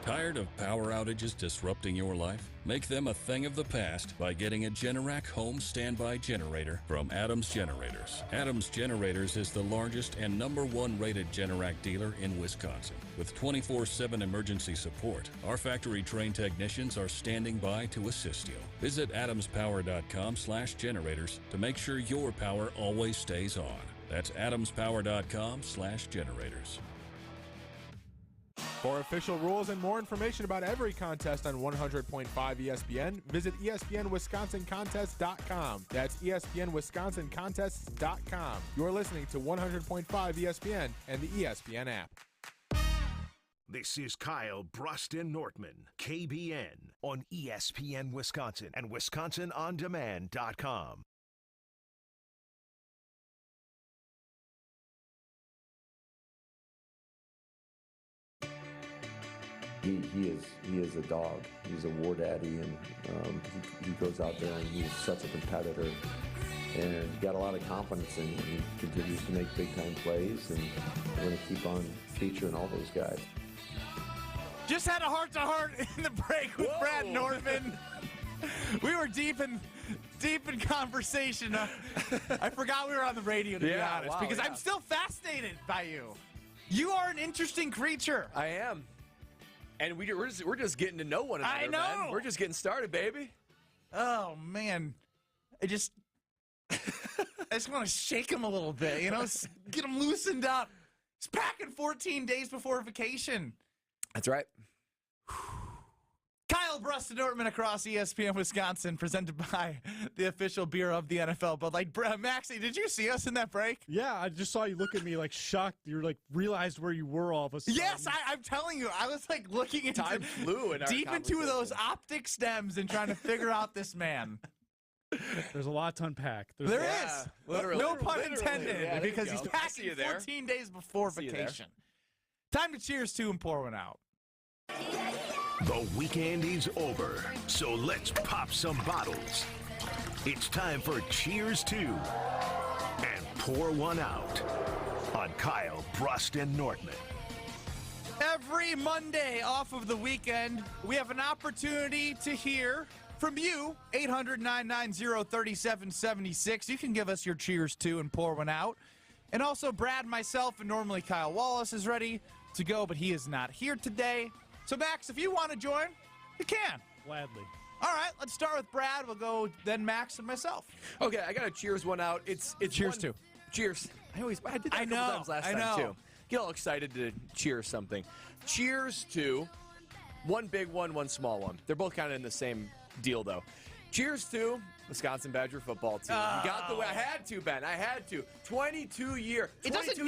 Tired of power outages disrupting your life? Make them a thing of the past by getting a Generac home standby generator from Adams Generators. Adams Generators is the largest and #1 rated Generac dealer in Wisconsin. With 24/7 emergency support, our factory-trained technicians are standing by to assist you. Visit adamspower.com/generators to make sure your power always stays on. That's adamspower.com/generators. For official rules and more information about every contest on 100.5 ESPN, visit ESPNWisconsinContests.com. That's ESPNWisconsinContests.com. You're listening to 100.5 ESPN and the ESPN app. This is Kyle Bruston Nortman, KBN, on ESPN Wisconsin and WisconsinOnDemand.com. He is a dog. He's a war daddy, and he goes out there and he's such a competitor. And got a lot of confidence in him. He continues to make big-time plays, and we're going to keep on featuring all those guys. Just had a heart-to-heart in the break with Brad Nortman. We were deep in conversation. I forgot we were on the radio, to be honest, because I'm still fascinated by you. You are an interesting creature. I am. And we're just getting to know one another. I know. Man. We're just getting started, baby. Oh, man. I just want to shake him a little bit, get him loosened up. He's packing 14 days before vacation. That's right. Kyle Bruston Nortman across ESPN Wisconsin, presented by the official beer of the NFL. But Maxie, did you see us in that break? Yeah, I just saw you look at me like shocked. You realized where you were all of a sudden. Yes, I'm telling you, I was looking into time flew in our deep into those optic stems and trying to figure out this man. There's a lot to unpack. There is. Literally. No pun intended, Yeah, because he's packing 14 days before vacation. Time to cheers to and pour one out. The weekend is over, so let's pop some bottles. It's time for Cheers to and Pour One Out on Kyle Bruston Nortman. Every Monday off of the weekend, we have an opportunity to hear from you. 800-990-3776. You can give us your cheers to and pour one out. And also, Brad, myself, and normally Kyle Wallace is ready to go, but he is not here today. So, Max, if you want to join, you can. Gladly. All right, let's start with Brad. We'll go then Max and myself. Okay, I got to cheers one out. It's cheers to. Cheers. I did that a couple times last time, too. Get all excited to cheer something. Cheers to one big one, one small one. They're both kind of in the same deal, though. Cheers to Wisconsin Badger football team. You got the way. I had to, Ben. I had to. 22 years. It doesn't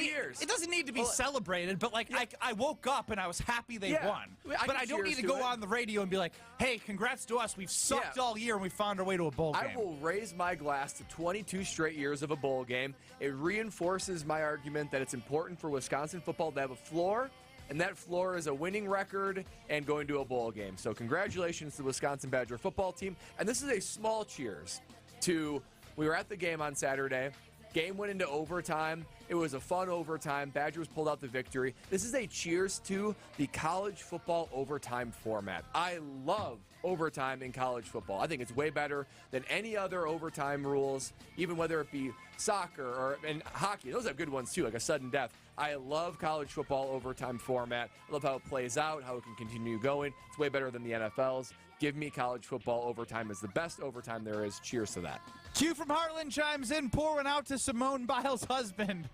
need to be celebrated, but I woke up and I was happy they won. But I don't need to go on the radio and be like, hey, congrats to us. We've sucked all year and we found our way to a bowl game. I will raise my glass to 22 straight years of a bowl game. It reinforces my argument that it's important for Wisconsin football to have a floor, and that floor is a winning record and going to a bowl game. So congratulations to the Wisconsin Badger football team. And this is a small cheers to, we were at the game on Saturday. Game went into overtime. It was a fun overtime. Badgers pulled out the victory. This is a cheers to the college football overtime format. I love overtime in college football. I think it's way better than any other overtime rules, even whether it be soccer or and hockey. Those have good ones too, like a sudden death. I love college football overtime format. I love how it plays out, how it can continue going. It's way better than the NFL's. Give me college football overtime as the best overtime there is. Cheers to that. Q from Heartland chimes in, pour one out to Simone Biles' husband.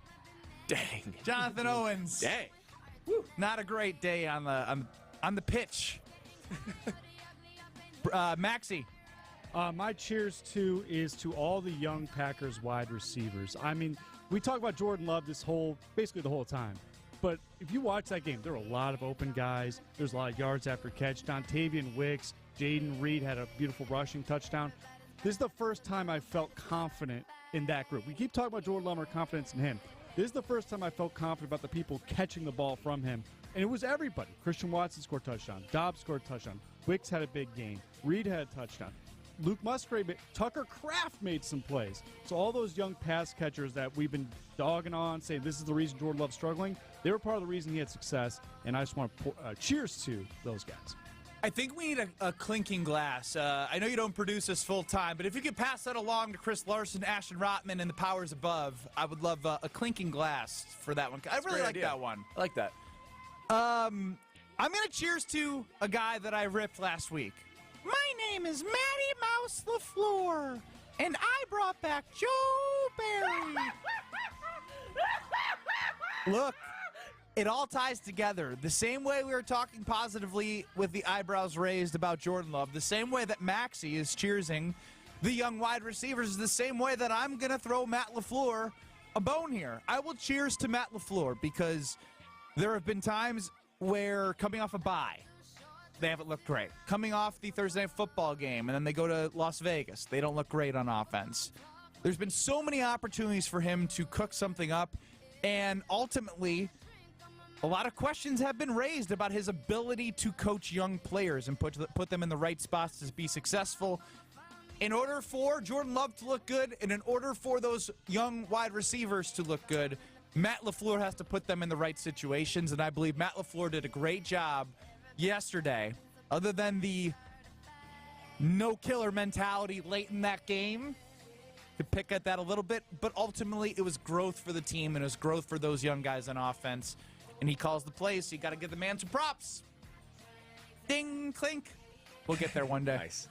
Dang. Jonathan Owens. Dang. Woo. Not a great day on the pitch. Maxie. My cheers to is to all the young Packers wide receivers. I mean, we talk about Jordan Love basically the whole time. But if you watch that game, there were a lot of open guys. There's a lot of yards after catch. Dontavian Wicks, Jaden Reed had a beautiful rushing touchdown. This is the first time I felt confident in that group. We keep talking about Jordan Love, our confidence in him. This is the first time I felt confident about the people catching the ball from him. And it was everybody. Christian Watson scored a touchdown. Dobbs scored a touchdown. Wicks had a big game. Reed had a touchdown. Luke Musgrave, Tucker Kraft made some plays. So all those young pass catchers that we've been dogging on, saying this is the reason Jordan Love's struggling, they were part of the reason he had success. And I just want to cheers to those guys. I think we need a clinking glass. I know you don't produce this full time, but if you could pass that along to Chris Larson, Ashton Rotman, and the powers above, I would love a clinking glass for that one. I really like that one. I like that. I'm going to cheers to a guy that I ripped last week. My name is Matty Mouse LaFleur, and I brought back Joe Barry. Look, It all ties together. The same way we were talking positively with the eyebrows raised about Jordan Love, the same way that Maxey is cheersing the young wide receivers is the same way that I'm going to throw Matt LaFleur a bone here. I will cheers to Matt LaFleur because there have been times where coming off a bye, they haven't looked great. Coming off the Thursday Night Football game, and then they go to Las Vegas. They don't look great on offense. There's been so many opportunities for him to cook something up, and ultimately, a lot of questions have been raised about his ability to coach young players and put them in the right spots to be successful. In order for Jordan Love to look good, and in order for those young wide receivers to look good, Matt LaFleur has to put them in the right situations, and I believe Matt LaFleur did a great job yesterday, other than the no-killer mentality late in that game, to pick at that a little bit, but ultimately it was growth for the team, and it was growth for those young guys on offense, and he calls the plays, so you got to give the man some props. Ding, clink. We'll get there one day. Nice.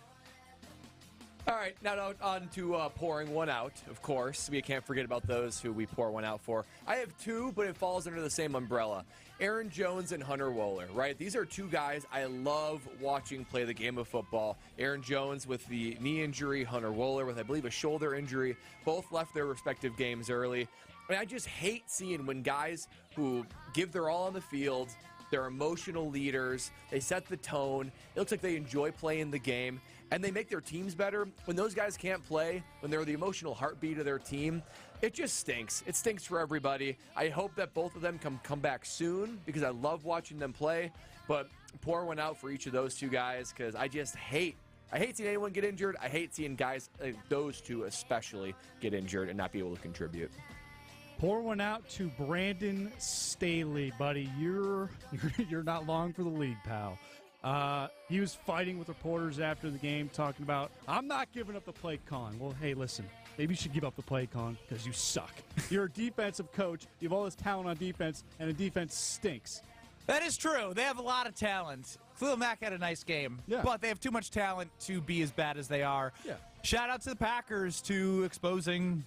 All right, now on to pouring one out, of course. We can't forget about those who we pour one out for. I have two, but it falls under the same umbrella. Aaron Jones and Hunter Wohler, right? These are two guys I love watching play the game of football. Aaron Jones with the knee injury, Hunter Wohler with, I believe, a shoulder injury. Both left their respective games early. I mean, I just hate seeing when guys who give their all on the field, they're emotional leaders, they set the tone, it looks like they enjoy playing the game, and they make their teams better. When those guys can't play, when they're the emotional heartbeat of their team, it just stinks. It stinks for everybody. I hope that both of them come back soon because I love watching them play, but pour one out for each of those two guys because I hate seeing anyone get injured. I hate seeing guys, those two especially, get injured and not be able to contribute. Pour one out to Brandon Staley, buddy. You're not long for the league, pal. He was fighting with reporters after the game, talking about, I'm not giving up the play calling. Well, hey, listen, maybe you should give up the play calling because you suck. You're a defensive coach. You have all this talent on defense, and the defense stinks. That is true. They have a lot of talent. Khalil Mack had a nice game, but they have too much talent to be as bad as they are. Yeah. Shout out to the Packers to exposing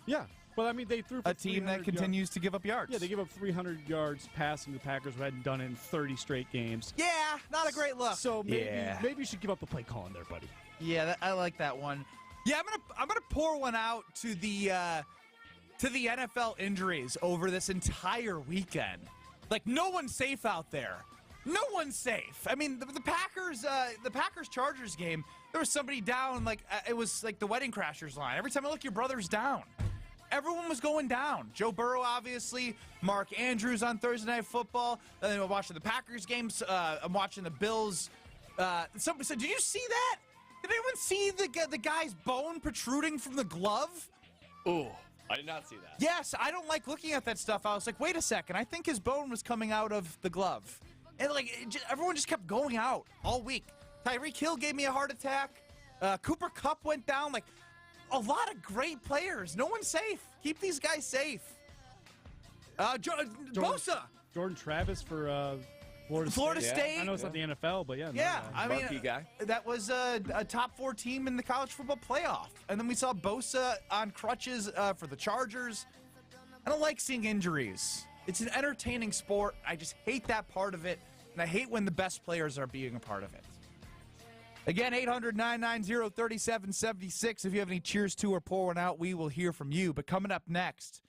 Well, I mean, they threw for a team that continues to give up yards. Yeah, they give up 300 yards passing to the Packers who hadn't done it in 30 straight games. Yeah, not a great look. So maybe you should give up the play calling there, buddy. Yeah, I like that one. Yeah, I'm gonna pour one out to the NFL injuries over this entire weekend. Like, no one's safe out there. No one's safe. I mean, the Packers Chargers game, there was somebody down. Like it was like the Wedding Crashers line. Every time I look, your brother's down. Everyone was going down. Joe Burrow, obviously. Mark Andrews on Thursday Night Football. And then I'm watching the Packers games. I'm watching the Bills. Somebody said, did you see that? Did anyone see the guy's bone protruding from the glove? Oh, I did not see that. Yes, I don't like looking at that stuff. I was like, wait a second. I think his bone was coming out of the glove. And everyone just kept going out all week. Tyreek Hill gave me a heart attack. Cooper Kupp went down. Like, a lot of great players. No one's safe. Keep these guys safe. Bosa. Jordan Travis for Florida State. I know it's not the NFL, but Yeah, I mean, guy. That was a top 4 team in the college football playoff. And then we saw Bosa on crutches for the Chargers. I don't like seeing injuries. It's an entertaining sport. I just hate that part of it. And I hate when the best players are being a part of it. Again, 800-990-3776. If you have any cheers to or pour one out, we will hear from you. But coming up next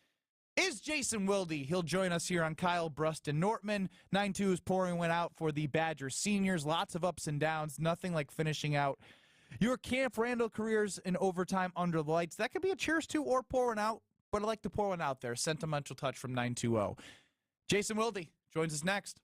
is Jason Wilde. He'll join us here on Kyle Bruston Nortman. 9-2 is pouring one out for the Badger seniors. Lots of ups and downs. Nothing like finishing out your Camp Randall careers in overtime under the lights. That could be a cheers to or pour one out, but I like to pour one out there. Sentimental touch from 920. Jason Wilde joins us next.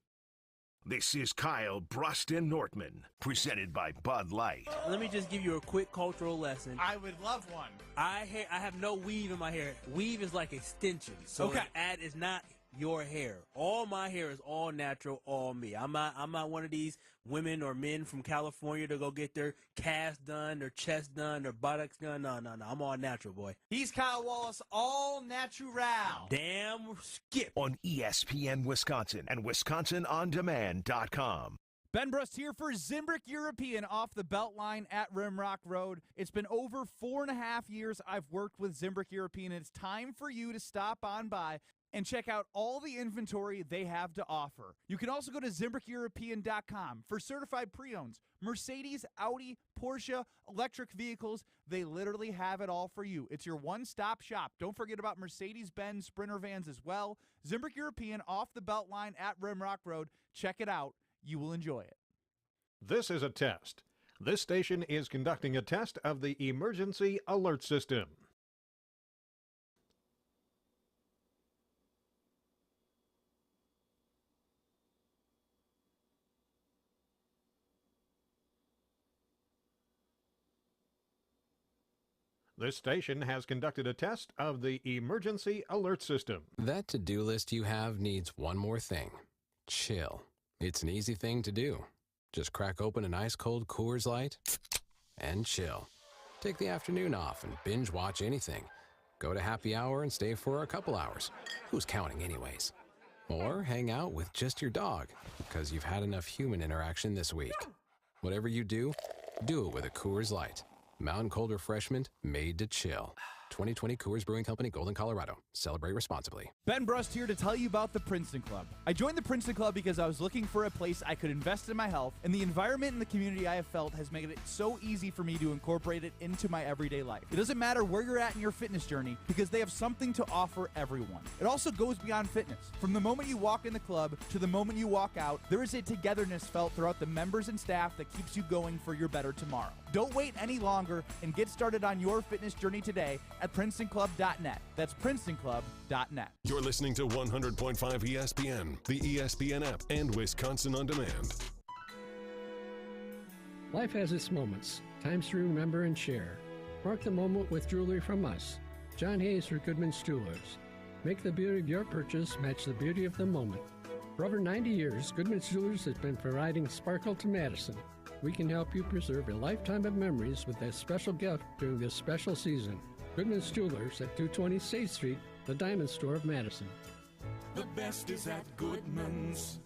This is Kyle Bruston Nortman, presented by Bud Light. Let me just give you a quick cultural lesson. I would love one. I have no weave in my hair. Weave is like extension. So that is not your hair. All my hair is all natural, all me. I'm not one of these women or men from California to go get their calves done, their chest done, their buttocks done. No. I'm all natural, boy. He's Kyle Wallace, all natural. Damn skip. On ESPN Wisconsin and WisconsinOnDemand.com. Ben Brust here for Zimbrick European off the Beltline at Rimrock Road. It's been over 4.5 years I've worked with Zimbrick European, and it's time for you to stop on by. and check out all the inventory they have to offer. You can also go to ZimbrickEuropean.com for certified pre-owns, Mercedes, Audi, Porsche, electric vehicles. They literally have it all for you. It's your one-stop shop. Don't forget about Mercedes-Benz Sprinter vans as well. Zimbrick European off the Beltline at Rimrock Road. Check it out. You will enjoy it. This is a test. This station is conducting a test of the emergency alert system. This station has conducted a test of the emergency alert system. That to-do list you have needs one more thing. Chill. It's an easy thing to do. Just crack open an ice-cold Coors Light and chill. Take the afternoon off and binge watch anything. Go to happy hour and stay for a couple hours. Who's counting anyways? Or hang out with just your dog, because you've had enough human interaction this week. Whatever you do it with a Coors Light. Mountain cold refreshment made to chill. 2020 Coors Brewing Company, Golden, Colorado. Celebrate responsibly. Ben Brust here to tell you about the Princeton Club. I joined the Princeton Club because I was looking for a place I could invest in my health, and the environment and the community I have felt has made it so easy for me to incorporate it into my everyday life. It doesn't matter where you're at in your fitness journey because they have something to offer everyone. It also goes beyond fitness. From the moment you walk in the club to the moment you walk out, there is a togetherness felt throughout the members and staff that keeps you going for your better tomorrow. Don't wait any longer and get started on your fitness journey today at PrincetonClub.net. That's PrincetonClub.net. You're listening to 100.5 ESPN, the ESPN app, and Wisconsin On Demand. Life has its moments, times to remember and share. Mark the moment with jewelry from us. John Hayes for Goodman's Jewelers. Make the beauty of your purchase match the beauty of the moment. For over 90 years, Goodman's Jewelers has been providing sparkle to Madison. We can help you preserve a lifetime of memories with that special gift during this special season. Goodman's Jewelers at 220 State Street, the Diamond Store of Madison. The best is at Goodman's.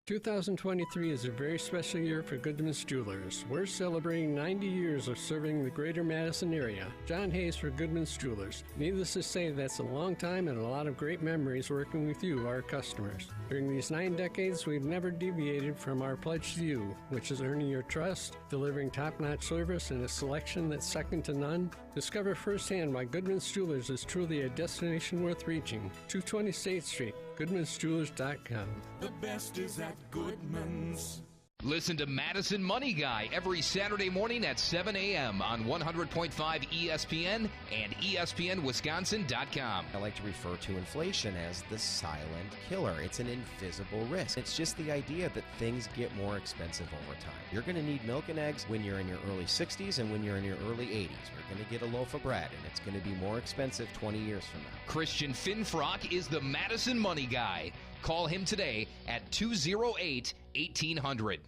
2023 is a very special year for Goodman's Jewelers. We're celebrating 90 years of serving the greater Madison area. John Hayes for Goodman's Jewelers. Needless to say, that's a long time and a lot of great memories working with you, our customers. During these 9 decades, we've never deviated from our pledge to you, which is earning your trust, delivering top-notch service, and a selection that's second to none. Discover firsthand why Goodman's Jewelers is truly a destination worth reaching. 220 State Street, Goodman'sJewelers.com. The best is at Goodman's. Listen to Madison Money Guy every Saturday morning at 7 a.m. on 100.5 ESPN and ESPNWisconsin.com. I like to refer to inflation as the silent killer. It's an invisible risk. It's just the idea that things get more expensive over time. You're going to need milk and eggs when you're in your early 60s and when you're in your early 80s. You're going to get a loaf of bread, and it's going to be more expensive 20 years from now. Christian Finfrock is the Madison Money Guy. Call him today at 208-1800.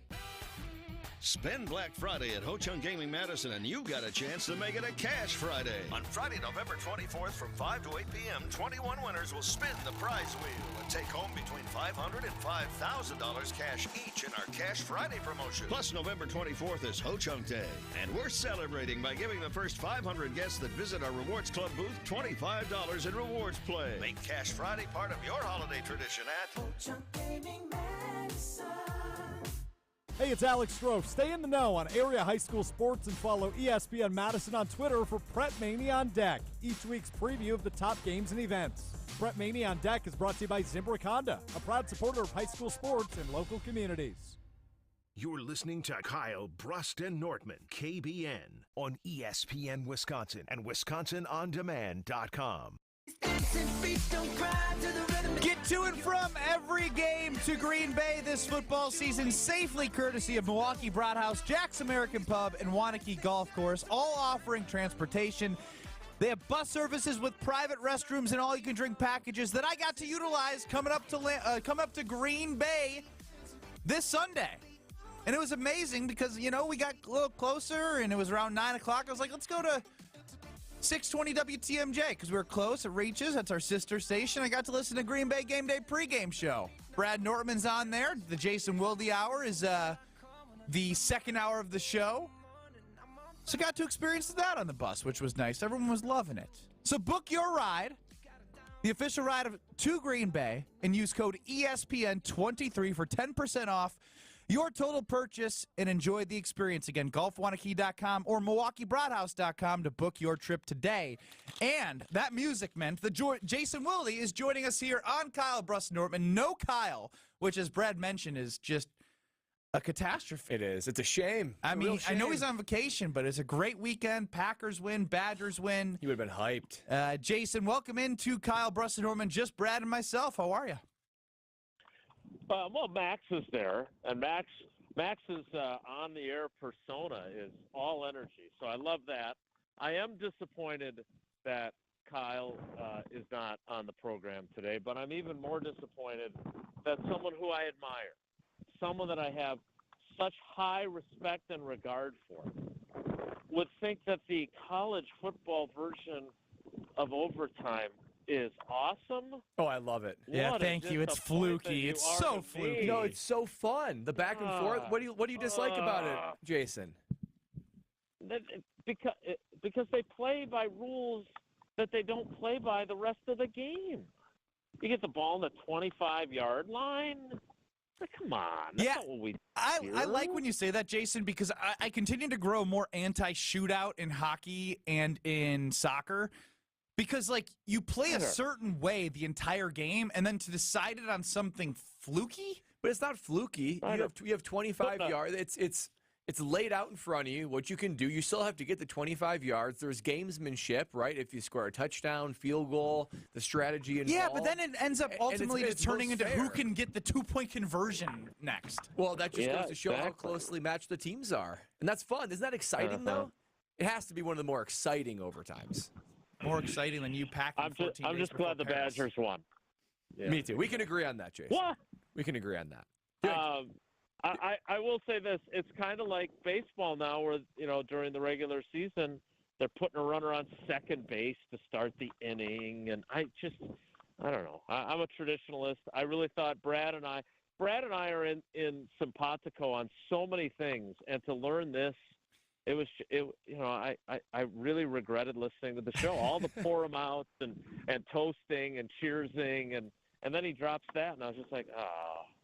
Spend Black Friday at Ho-Chunk Gaming Madison, and you've got a chance to make it a Cash Friday. On Friday, November 24th from 5 to 8 p.m., 21 winners will spin the prize wheel and take home between $500 and $5,000 cash each in our Cash Friday promotion. Plus, November 24th is Ho-Chunk Day, and we're celebrating by giving the first 500 guests that visit our Rewards Club booth $25 in rewards play. Make Cash Friday part of your holiday tradition at Ho-Chunk Gaming Madison. Hey, it's Alex Strofe. Stay in the know on area high school sports and follow ESPN Madison on Twitter for Prep Mania on Deck, each week's preview of the top games and events. Prep Mania on Deck is brought to you by Zimbrick Honda, a proud supporter of high school sports and local communities. You're listening to Kyle Brust and Nortman, KBN, on ESPN Wisconsin and WisconsinOnDemand.com. Get to and from every game to Green Bay this football season safely courtesy of Milwaukee Broadhouse, Jack's American Pub, and Wanakee Golf Course, all offering transportation. They have bus services with private restrooms and all-you-can-drink packages that I got to utilize coming up to Green Bay this Sunday. And it was amazing because, you know, we got a little closer, and it was around 9 o'clock. I was like, let's go to 620 WTMJ because we were close. It reaches. That's our sister station. I got to listen to Green Bay Game Day pregame show. Brad Nortman's on there. The Jason Wilde hour is the second hour of the show. So got to experience that on the bus, which was nice. Everyone was loving it. So book your ride. the official ride to Green Bay, and use code ESPN23 for 10% off your total purchase and enjoy the experience. Again, golfwanakee.com or milwaukeebroadhouse.com to book your trip today. And that music meant that Jason Wilde is joining us here on Kyle Brust-Nortman. No Kyle, which, as Brad mentioned, is just a catastrophe. It is. It's a shame. I mean, I know he's on vacation, but it's a great weekend. Packers win, Badgers win. He would have been hyped. Jason, welcome into Kyle Brust-Nortman. Just Brad and myself. How are you? Well, Max is there, and Max's on-the-air persona is all energy, so I love that. I am disappointed that Kyle is not on the program today, but I'm even more disappointed that someone who I admire, someone that I have such high respect and regard for, would think that the college football version of overtime is awesome. Oh, I love it. Yeah, thank you. It's fluky. It's so fluky. No, it's so fun. The back and forth. What do you dislike about it, Jason? Because they play by rules that they don't play by the rest of the game. You get the ball on the 25-yard line. Come on. That's not what we do. I like when you say that, Jason, because I continue to grow more anti-shootout in hockey and in soccer. Because, like, you play a certain way the entire game, and then to decide it on something fluky? But it's not fluky. You have 25 yards. It's laid out in front of you what you can do. You still have to get the 25 yards. There's gamesmanship, right? If you score a touchdown, field goal, the strategy involved. Yeah, but then it ends up ultimately it's turning into fair. who can get the 2-point conversion next. Well, that just goes to show how closely matched the teams are. And that's fun. Isn't that exciting, though? It has to be one of the more exciting overtimes. More exciting than you packing 14 days I'm just glad the Paris. Badgers won. Yeah. Me too. We can agree on that, Jason. What? We can agree on that. I will say this. It's kind of like baseball now where, during the regular season, they're putting a runner on second base to start the inning. And I don't know. I'm a traditionalist. I really thought Brad and I are in simpatico on so many things. And to learn this, I really regretted listening to the show. All the pour him out and toasting and cheersing. And then he drops that. And I was just like,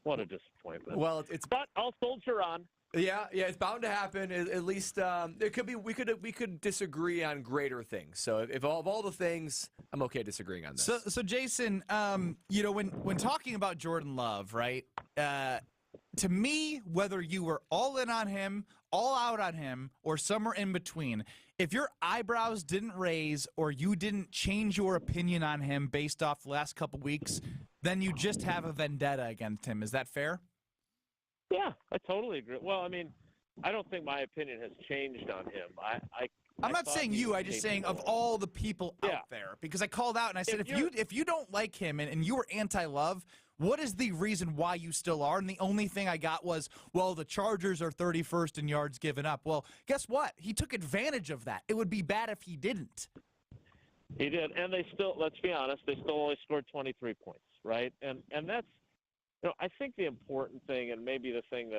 what a disappointment. Well, but I'll soldier on. Yeah, it's bound to happen. At least it could be. We could disagree on greater things. So if of all the things, I'm okay disagreeing on this. So Jason, when talking about Jordan Love, right? To me, whether you were all in on him, all out on him, or somewhere in between, if your eyebrows didn't raise or you didn't change your opinion on him based off the last couple weeks, then you just have a vendetta against him. Is that fair? Yeah, I totally agree. Well, I mean, I don't think my opinion has changed on him. I'm not saying you. I'm just saying of all the people out there, because I called out and I said, if you don't like him and you were anti-Love, what is the reason why you still are? And the only thing I got was, well, the Chargers are 31st in yards given up. Well, guess what? He took advantage of that. It would be bad if he didn't. He did, and they still, let's be honest, they still only scored 23 points, right? And that's, I think the important thing, and maybe the thing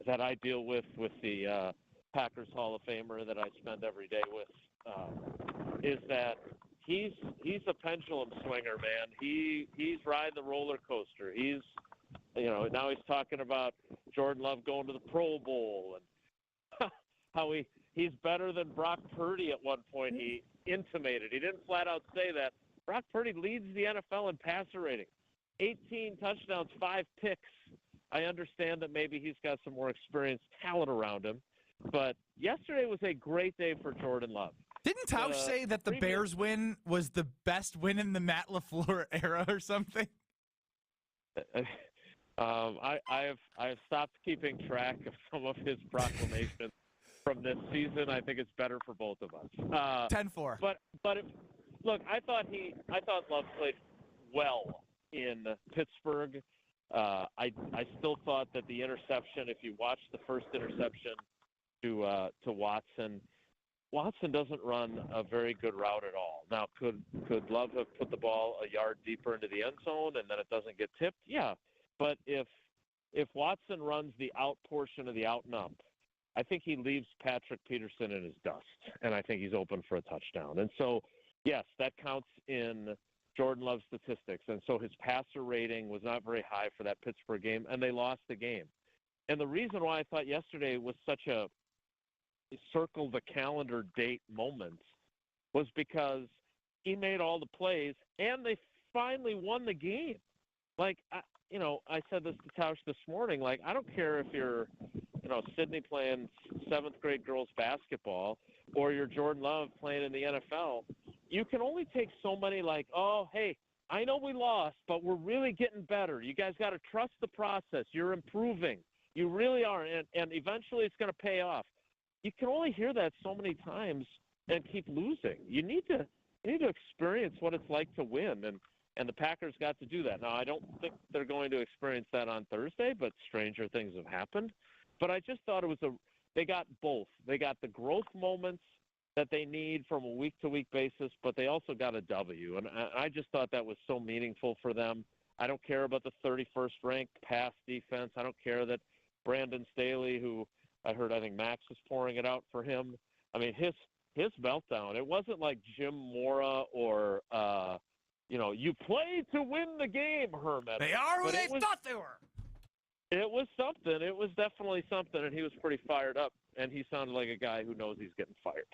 that I deal with the Packers Hall of Famer that I spend every day with, is that he's a pendulum swinger, man. He's riding the roller coaster. He's, now he's talking about Jordan Love going to the Pro Bowl and how he's better than Brock Purdy at one point. He intimated. He didn't flat out say that. Brock Purdy leads the NFL in passer rating. 18 touchdowns, 5 picks. I understand that maybe he's got some more experienced talent around him, but yesterday was a great day for Jordan Love. Didn't Tausch say that the Bears win was the best win in the Matt LaFleur era or something? I have stopped keeping track of some of his proclamations from this season. I think it's better for both of us. 10-4. But look, I thought Love played well in Pittsburgh. I still thought that the interception, if you watch the first interception to Watson doesn't run a very good route at all. Now, could Love have put the ball a yard deeper into the end zone and then it doesn't get tipped? Yeah. But if Watson runs the out portion of the out and up, I think he leaves Patrick Peterson in his dust, and I think he's open for a touchdown. And so, yes, that counts in Jordan Love's statistics, and so his passer rating was not very high for that Pittsburgh game, and they lost the game. And the reason why I thought yesterday was such a circle the calendar date moment was because he made all the plays, and they finally won the game. Like, I said this to Tausch this morning. Like, I don't care if you're, Sydney playing seventh grade girls basketball or you're Jordan Love playing in the NFL. You can only take so many, like, oh, hey, I know we lost, but we're really getting better. You guys got to trust the process. You're improving. You really are, and eventually it's going to pay off. You can only hear that so many times and keep losing. You need to experience what it's like to win, and the Packers got to do that. Now, I don't think they're going to experience that on Thursday, but stranger things have happened. But I just thought they got both. They got the growth moments that they need from a week-to-week basis, but they also got a W. And I just thought that was so meaningful for them. I don't care about the 31st ranked pass defense. I don't care that Brandon Staley, who I think Max was pouring it out for him. I mean, his meltdown, it wasn't like Jim Mora or, you played to win the game, Herman. They are who they thought they were. It was something. It was definitely something, and he was pretty fired up, and he sounded like a guy who knows he's getting fired.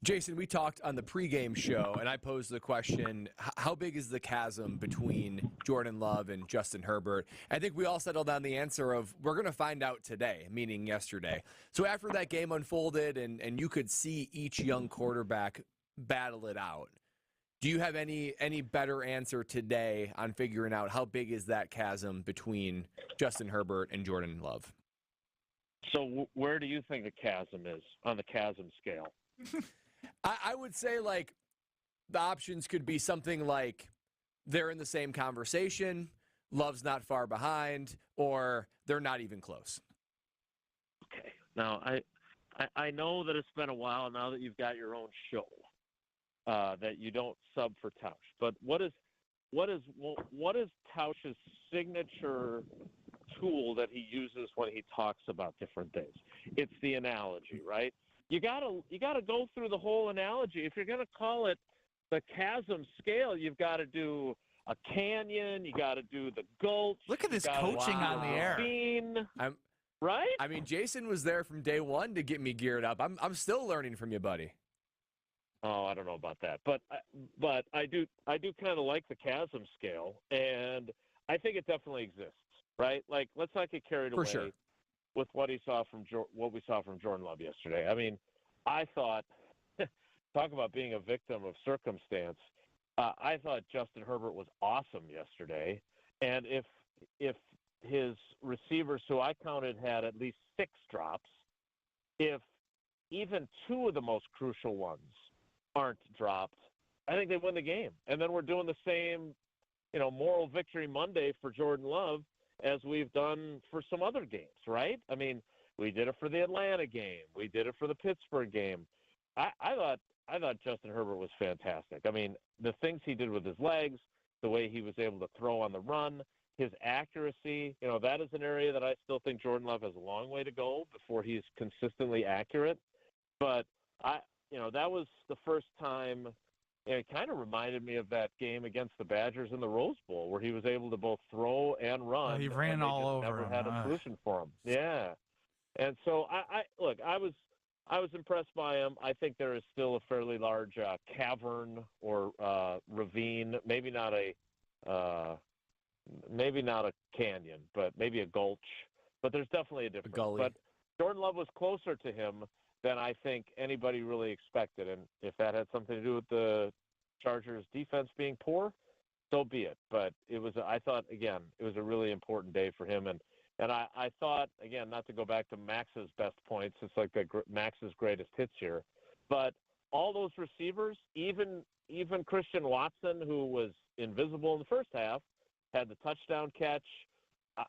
Jason, we talked on the pregame show, and I posed the question, how big is the chasm between Jordan Love and Justin Herbert? I think we all settled on the answer of we're going to find out today, meaning yesterday. So after that game unfolded and you could see each young quarterback battle it out, do you have any better answer today on figuring out how big is that chasm between Justin Herbert and Jordan Love? So where do you think the chasm is on the chasm scale? I would say, like, the options could be something like they're in the same conversation, Love's not far behind, or they're not even close. Okay. Now, I know that it's been a while now that you've got your own show, that you don't sub for Tausch. But what is Tausch's signature tool that he uses when he talks about different things? It's the analogy, right? You gotta go through the whole analogy. If you're gonna call it the chasm scale, you've got to do a canyon. You got to do the gulch. Look at this coaching on the air. Right? I mean, Jason was there from day one to get me geared up. I'm still learning from you, buddy. Oh, I don't know about that, but I do kind of like the chasm scale, and I think it definitely exists. Right? Like, let's not get carried away. Sure. With what we saw from Jordan Love yesterday. I mean, I thought, talk about being a victim of circumstance. I thought Justin Herbert was awesome yesterday, and if his receivers, who I counted had at least 6 drops, if even 2 of the most crucial ones aren't dropped, I think they win the game. And then we're doing the same, moral victory Monday for Jordan Love as we've done for some other games, right? I mean, we did it for the Atlanta game. We did it for the Pittsburgh game. I thought Justin Herbert was fantastic. I mean, the things he did with his legs, the way he was able to throw on the run, his accuracy, that is an area that I still think Jordan Love has a long way to go before he's consistently accurate. But that was the first time. It kind of reminded me of that game against the Badgers in the Rose Bowl, where he was able to both throw and run. Oh, he ran all over never him. had a solution for him. Yeah, and so I was impressed by him. I think there is still a fairly large cavern or ravine, maybe not a canyon, but maybe a gulch. But there's definitely a difference. But Jordan Love was closer to him than I think anybody really expected. And if that had something to do with the Chargers defense being poor, so be it. But I thought, again, it was a really important day for him. And I thought, again, not to go back to Max's best points, it's like Max's greatest hits here, but all those receivers, even Christian Watson, who was invisible in the first half, had the touchdown catch.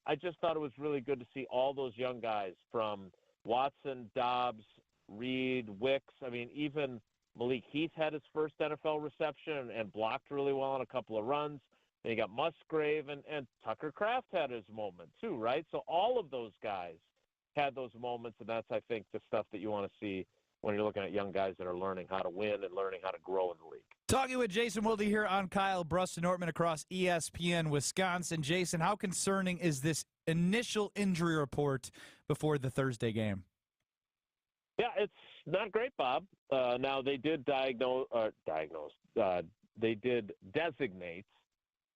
I just thought it was really good to see all those young guys, from Watson, Dobbs, Reed, Wicks. I mean, even Malik Heath had his first NFL reception and blocked really well on a couple of runs. And you got Musgrave and Tucker Kraft had his moment too, right? So all of those guys had those moments, and that's, I think, the stuff that you want to see when you're looking at young guys that are learning how to win and learning how to grow in the league. Talking with Jason Wilde here on Kyle Brust-Nortman across ESPN Wisconsin. Jason, how concerning is this initial injury report before the Thursday game? Yeah, it's not great, Bob. Now, they did they did designate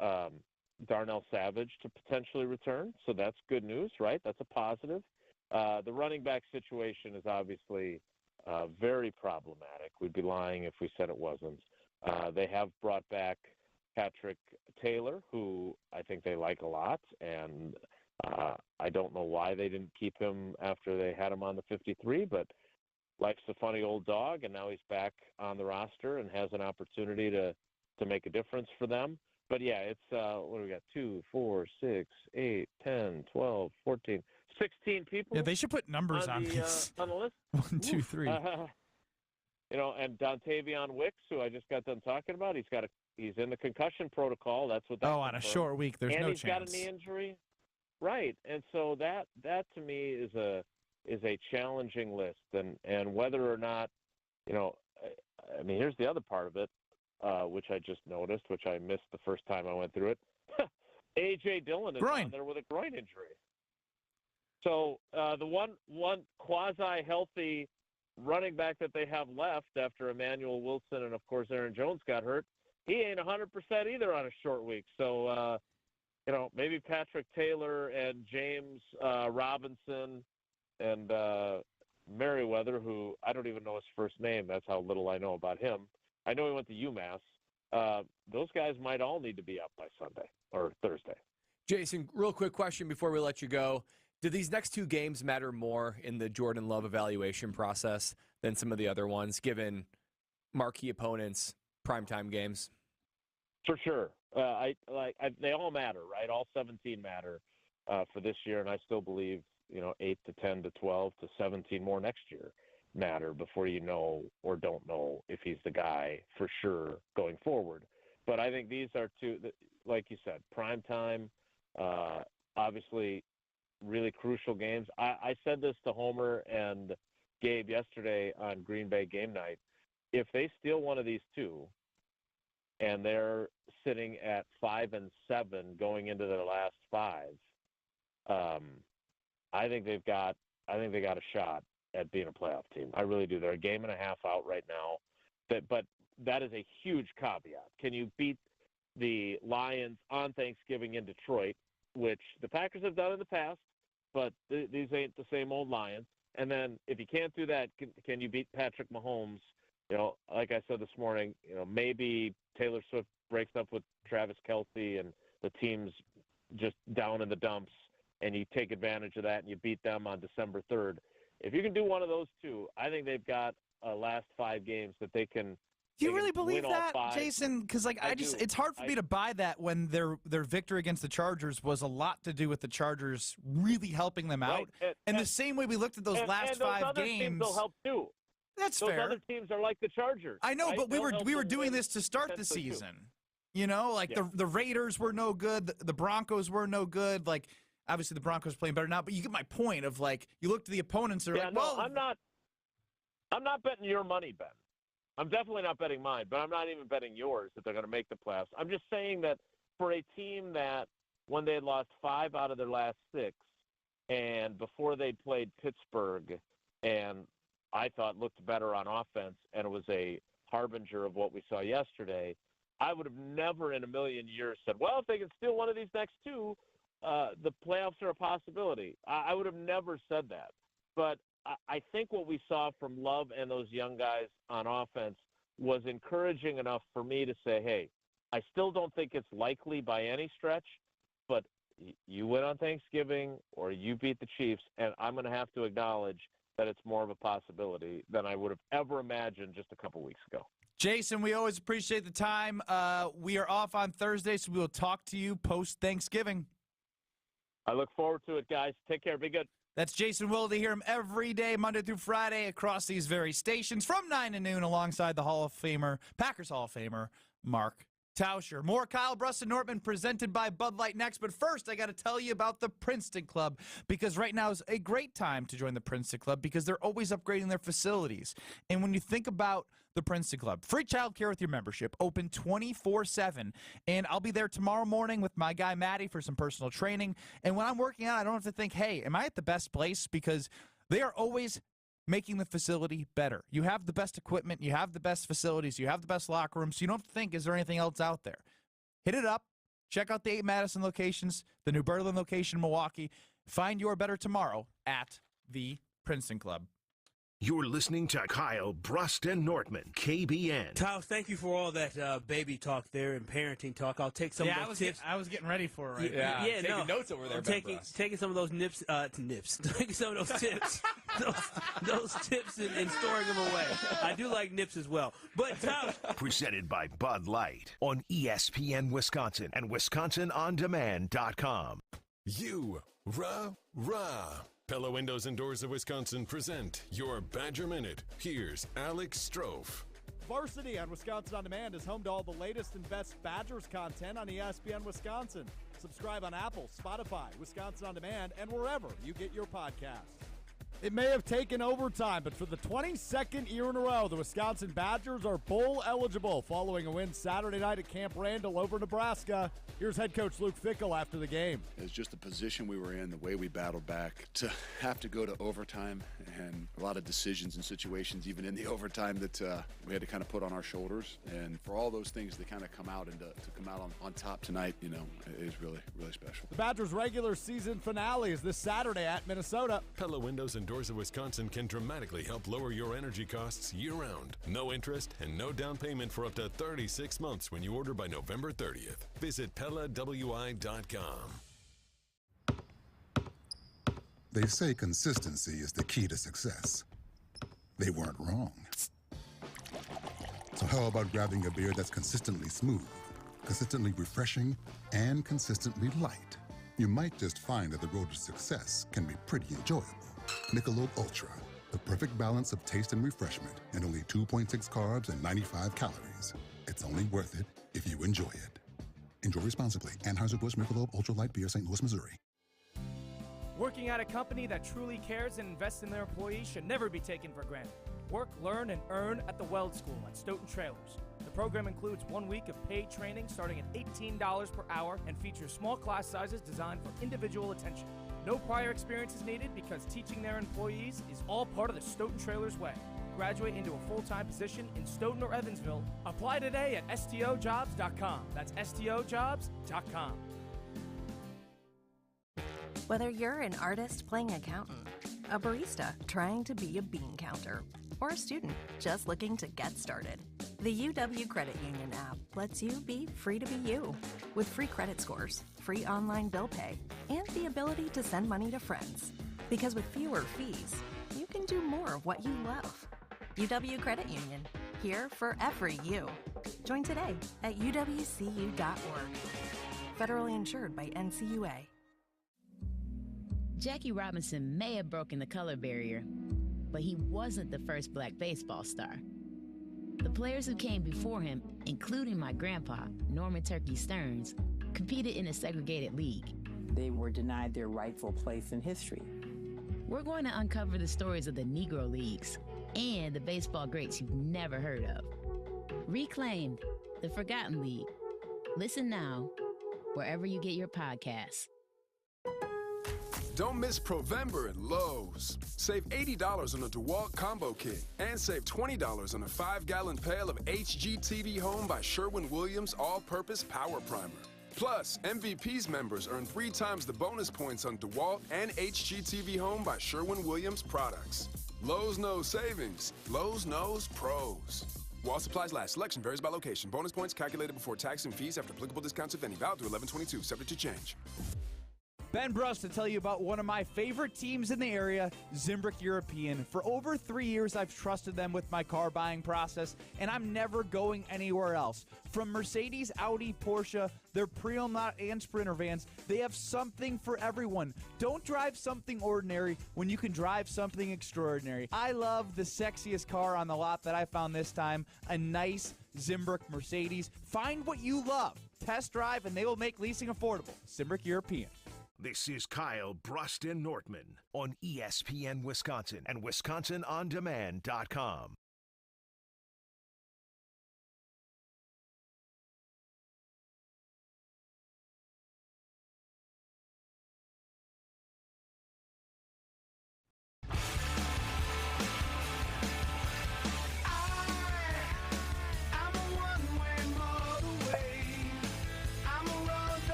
Darnell Savage to potentially return, so that's good news, right? That's a positive. The running back situation is obviously very problematic. We'd be lying if we said it wasn't. They have brought back Patrick Taylor, who I think they like a lot, and I don't know why they didn't keep him after they had him on the 53, but life's a funny old dog, and now he's back on the roster and has an opportunity to make a difference for them. But, yeah, it's what do we got? 2, 4, 6, 8, 10, 12, 14, 16 people. Yeah, they should put numbers on these. On the list. 1, 2, 3. And Dontavion Wicks, who I just got done talking about, he's in the concussion protocol. That's what. On a short week, there's no chance. And he's got a knee injury, right? And so that to me is a challenging list, and whether or not, I mean, here's the other part of it, which I just noticed, which I missed the first time I went through it. A.J. Dillon is on there with a groin injury. So the one quasi-healthy running back that they have left after Emmanuel Wilson and, of course, Aaron Jones got hurt, he ain't 100% either on a short week. So, maybe Patrick Taylor and James Robinson and Merriweather, who I don't even know his first name. That's how little I know about him. I know he went to UMass. Those guys might all need to be up by Sunday or Thursday. Jason, real quick question before we let you go. Do these next two games matter more in the Jordan Love evaluation process than some of the other ones, given marquee opponents, primetime games? For sure. They all matter, right? All 17 matter for this year, and I still believe 8 to 10 to 12 to 17 more next year matter before you know or don't know if he's the guy for sure going forward. But I think these are two, like you said, primetime, obviously really crucial games. I said this to Homer and Gabe yesterday on Green Bay game night. If they steal one of these two and they're sitting at 5-7 going into their last 5, I think they got a shot at being a playoff team. I really do. They're a game and a half out right now. But that is a huge caveat. Can you beat the Lions on Thanksgiving in Detroit, which the Packers have done in the past, but these ain't the same old Lions? And then if you can't do that, can you beat Patrick Mahomes? Like I said this morning, maybe Taylor Swift breaks up with Travis Kelce and the team's just down in the dumps, and you take advantage of that and you beat them on December 3rd. If you can do one of those two, I think they've got last 5 games that they can. Do you really believe that, Jason? Because it's hard for me to buy that when their victory against the Chargers was a lot to do with the Chargers really helping them out. Right. And the same way we looked at those last 5 games. Teams will help too. That's those fair. Other teams are like the Chargers. I know, right? but we were doing this to start the season. The Raiders were no good. The Broncos were no good. Like, obviously the Broncos playing better now, but you get my point of, like, you look to the opponents and I'm not betting your money, Ben. I'm definitely not betting mine, but I'm not even betting yours that they're going to make the playoffs. I'm just saying that for a team that when they had lost 5 out of their last 6 and before they played Pittsburgh and I thought looked better on offense and it was a harbinger of what we saw yesterday, I would have never in a million years said, well, if they can steal one of these next 2, the playoffs are a possibility. I would have never said that. But I think what we saw from Love and those young guys on offense was encouraging enough for me to say, hey, I still don't think it's likely by any stretch, but you win on Thanksgiving or you beat the Chiefs, and I'm going to have to acknowledge that it's more of a possibility than I would have ever imagined just a couple weeks ago. Jason, we always appreciate the time. We are off on Thursday, so we will talk to you post-Thanksgiving. I look forward to it, guys. Take care. Be good. That's Jason Wilde. Hear him every day, Monday through Friday, across these very stations from 9 to noon alongside the Packers Hall of Famer, Mark Tauscher. More Kyle Brust and Nortman presented by Bud Light next. But first, I got to tell you about the Princeton Club, because right now is a great time to join the Princeton Club because they're always upgrading their facilities. And when you think about the Princeton Club, free childcare with your membership, open 24/7. And I'll be there tomorrow morning with my guy Maddie for some personal training. And when I'm working out, I don't have to think, hey, am I at the best place? Because they are always making the facility better. You have the best equipment, you have the best facilities, you have the best locker rooms, so you don't have to think, is there anything else out there? Hit it up. Check out the 8 Madison locations, the New Berlin location in Milwaukee. Find your better tomorrow at the Princeton Club. You're listening to Kyle Brust and Nortman, KBN. Tyler, thank you for all that baby talk there and parenting talk. I'll take some of those tips. I was getting ready for it right Yeah, now. taking notes over there. Taking some of those taking some of those tips, those tips and storing them away. I do like nips as well. But Tyler, Presented by Bud Light on ESPN Wisconsin and WisconsinOnDemand.com. Pella Windows and Doors of Wisconsin present your Badger Minute. Here's Alex Strofe. Varsity on Wisconsin On Demand is home to all the latest and best Badgers content on ESPN Wisconsin. Subscribe on Apple, Spotify, Wisconsin On Demand, and wherever you get your podcasts. It may have taken overtime, but for the 22nd year in a row, the Wisconsin Badgers are bowl eligible following a win Saturday night at Camp Randall over Nebraska. Here's head coach Luke Fickell after the game. It's just the position we were in, the way we battled back, to have to go to overtime, and a lot of decisions and situations, even in the overtime, that we had to kind of put on our shoulders. And for all those things to kind of come out and to come out on top tonight, you know, is really, really special. The Badgers' regular season finale is this Saturday at Minnesota. Pella Windows and Doors of Wisconsin can dramatically help lower your energy costs year-round. No interest and no down payment for up to 36 months when you order by November 30th. Visit PellaWI.com. They say consistency is the key to success. They weren't wrong. So how about grabbing a beer that's consistently smooth, consistently refreshing, and consistently light? You might just find that the road to success can be pretty enjoyable. Michelob Ultra, the perfect balance of taste and refreshment, and only 2.6 carbs and 95 calories. It's only worth it if you enjoy it. Enjoy responsibly. Anheuser-Busch Michelob Ultra Light Beer, St. Louis, Missouri. Working at a company that truly cares and invests in their employees should never be taken for granted. Work, learn, and earn at the Weld School at Stoughton Trailers. The program includes 1 week of paid training starting at $18 per hour and features small class sizes designed for individual attention. No prior experience is needed because teaching their employees is all part of the Stoughton Trailers way. Graduate into a full-time position in Stoughton or Evansville. Apply today at STOjobs.com. That's STOjobs.com. Whether you're an artist playing accountant, a barista trying to be a bean counter, or a student just looking to get started, the UW Credit Union app lets you be free to be you. With free credit scores, free online bill pay, and the ability to send money to friends. Because with fewer fees, you can do more of what you love. UW Credit Union, here for every you. Join today at uwcu.org. Federally insured by NCUA. Jackie Robinson may have broken the color barrier, but he wasn't the first black baseball star. The players who came before him, including my grandpa, Norman Turkey Stearns, competed in a segregated league. They were denied their rightful place in history. We're going to uncover the stories of the Negro Leagues and the baseball greats you've never heard of. Reclaimed, the Forgotten League. Listen now, wherever you get your podcasts. Don't miss Provember at Lowe's. Save $80 on a DeWalt Combo Kit and save $20 on a 5-gallon pail of HGTV Home by Sherwin-Williams All-Purpose Power Primer. Plus, MVP's members earn 3 times the bonus points on DeWalt and HGTV Home by Sherwin-Williams products. Lowe's knows savings. Lowe's knows pros. While supplies last, selection varies by location. Bonus points calculated before tax and fees after applicable discounts, if any. Valid through 11/22, subject to change. Ben Bruss to tell you about one of my favorite teams in the area, Zimbrick European. For over 3 years, I've trusted them with my car buying process, and I'm never going anywhere else. From Mercedes, Audi, Porsche, their pre-owned and Sprinter vans, they have something for everyone. Don't drive something ordinary when you can drive something extraordinary. I love the sexiest car on the lot that I found this time, a nice Zimbrick Mercedes. Find what you love. Test drive, and they will make leasing affordable. Zimbrick European. This is Kyle Bruston Nortman on ESPN Wisconsin and WisconsinOnDemand.com.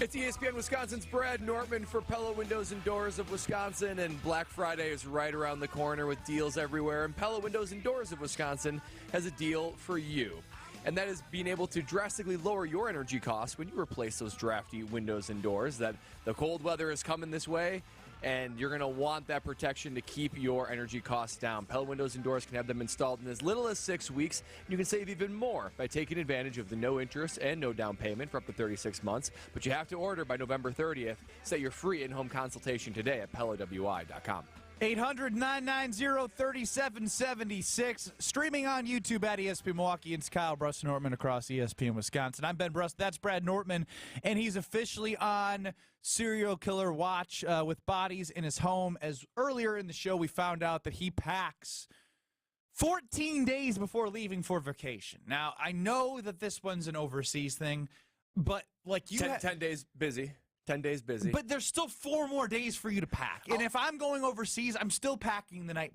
It's ESPN Wisconsin's Brad Nortman for Pella Windows and Doors of Wisconsin, and Black Friday is right around the corner with deals everywhere, and Pella Windows and Doors of Wisconsin has a deal for you. And that is being able to drastically lower your energy costs when you replace those drafty windows and doors. That the cold weather is coming this way, and you're going to want that protection to keep your energy costs down. Pella Windows and Doors can have them installed in as little as 6 weeks. You can save even more by taking advantage of the no interest and no down payment for up to 36 months. But you have to order by November 30th. Set your free in-home consultation today at PellaWI.com. 800-990-3776. Streaming on YouTube at ESPN Milwaukee. It's Kyle Bruston Nortman across ESPN Wisconsin. I'm Ben Bruss. That's Brad Nortman. And he's officially on serial killer watch with bodies in his home. As earlier in the show, we found out that he packs 14 days before leaving for vacation. Now, I know that this one's an overseas thing, but like you 10 days busy. 10 days busy. But there's still 4 more days for you to pack. And if I'm going overseas, I'm still packing the night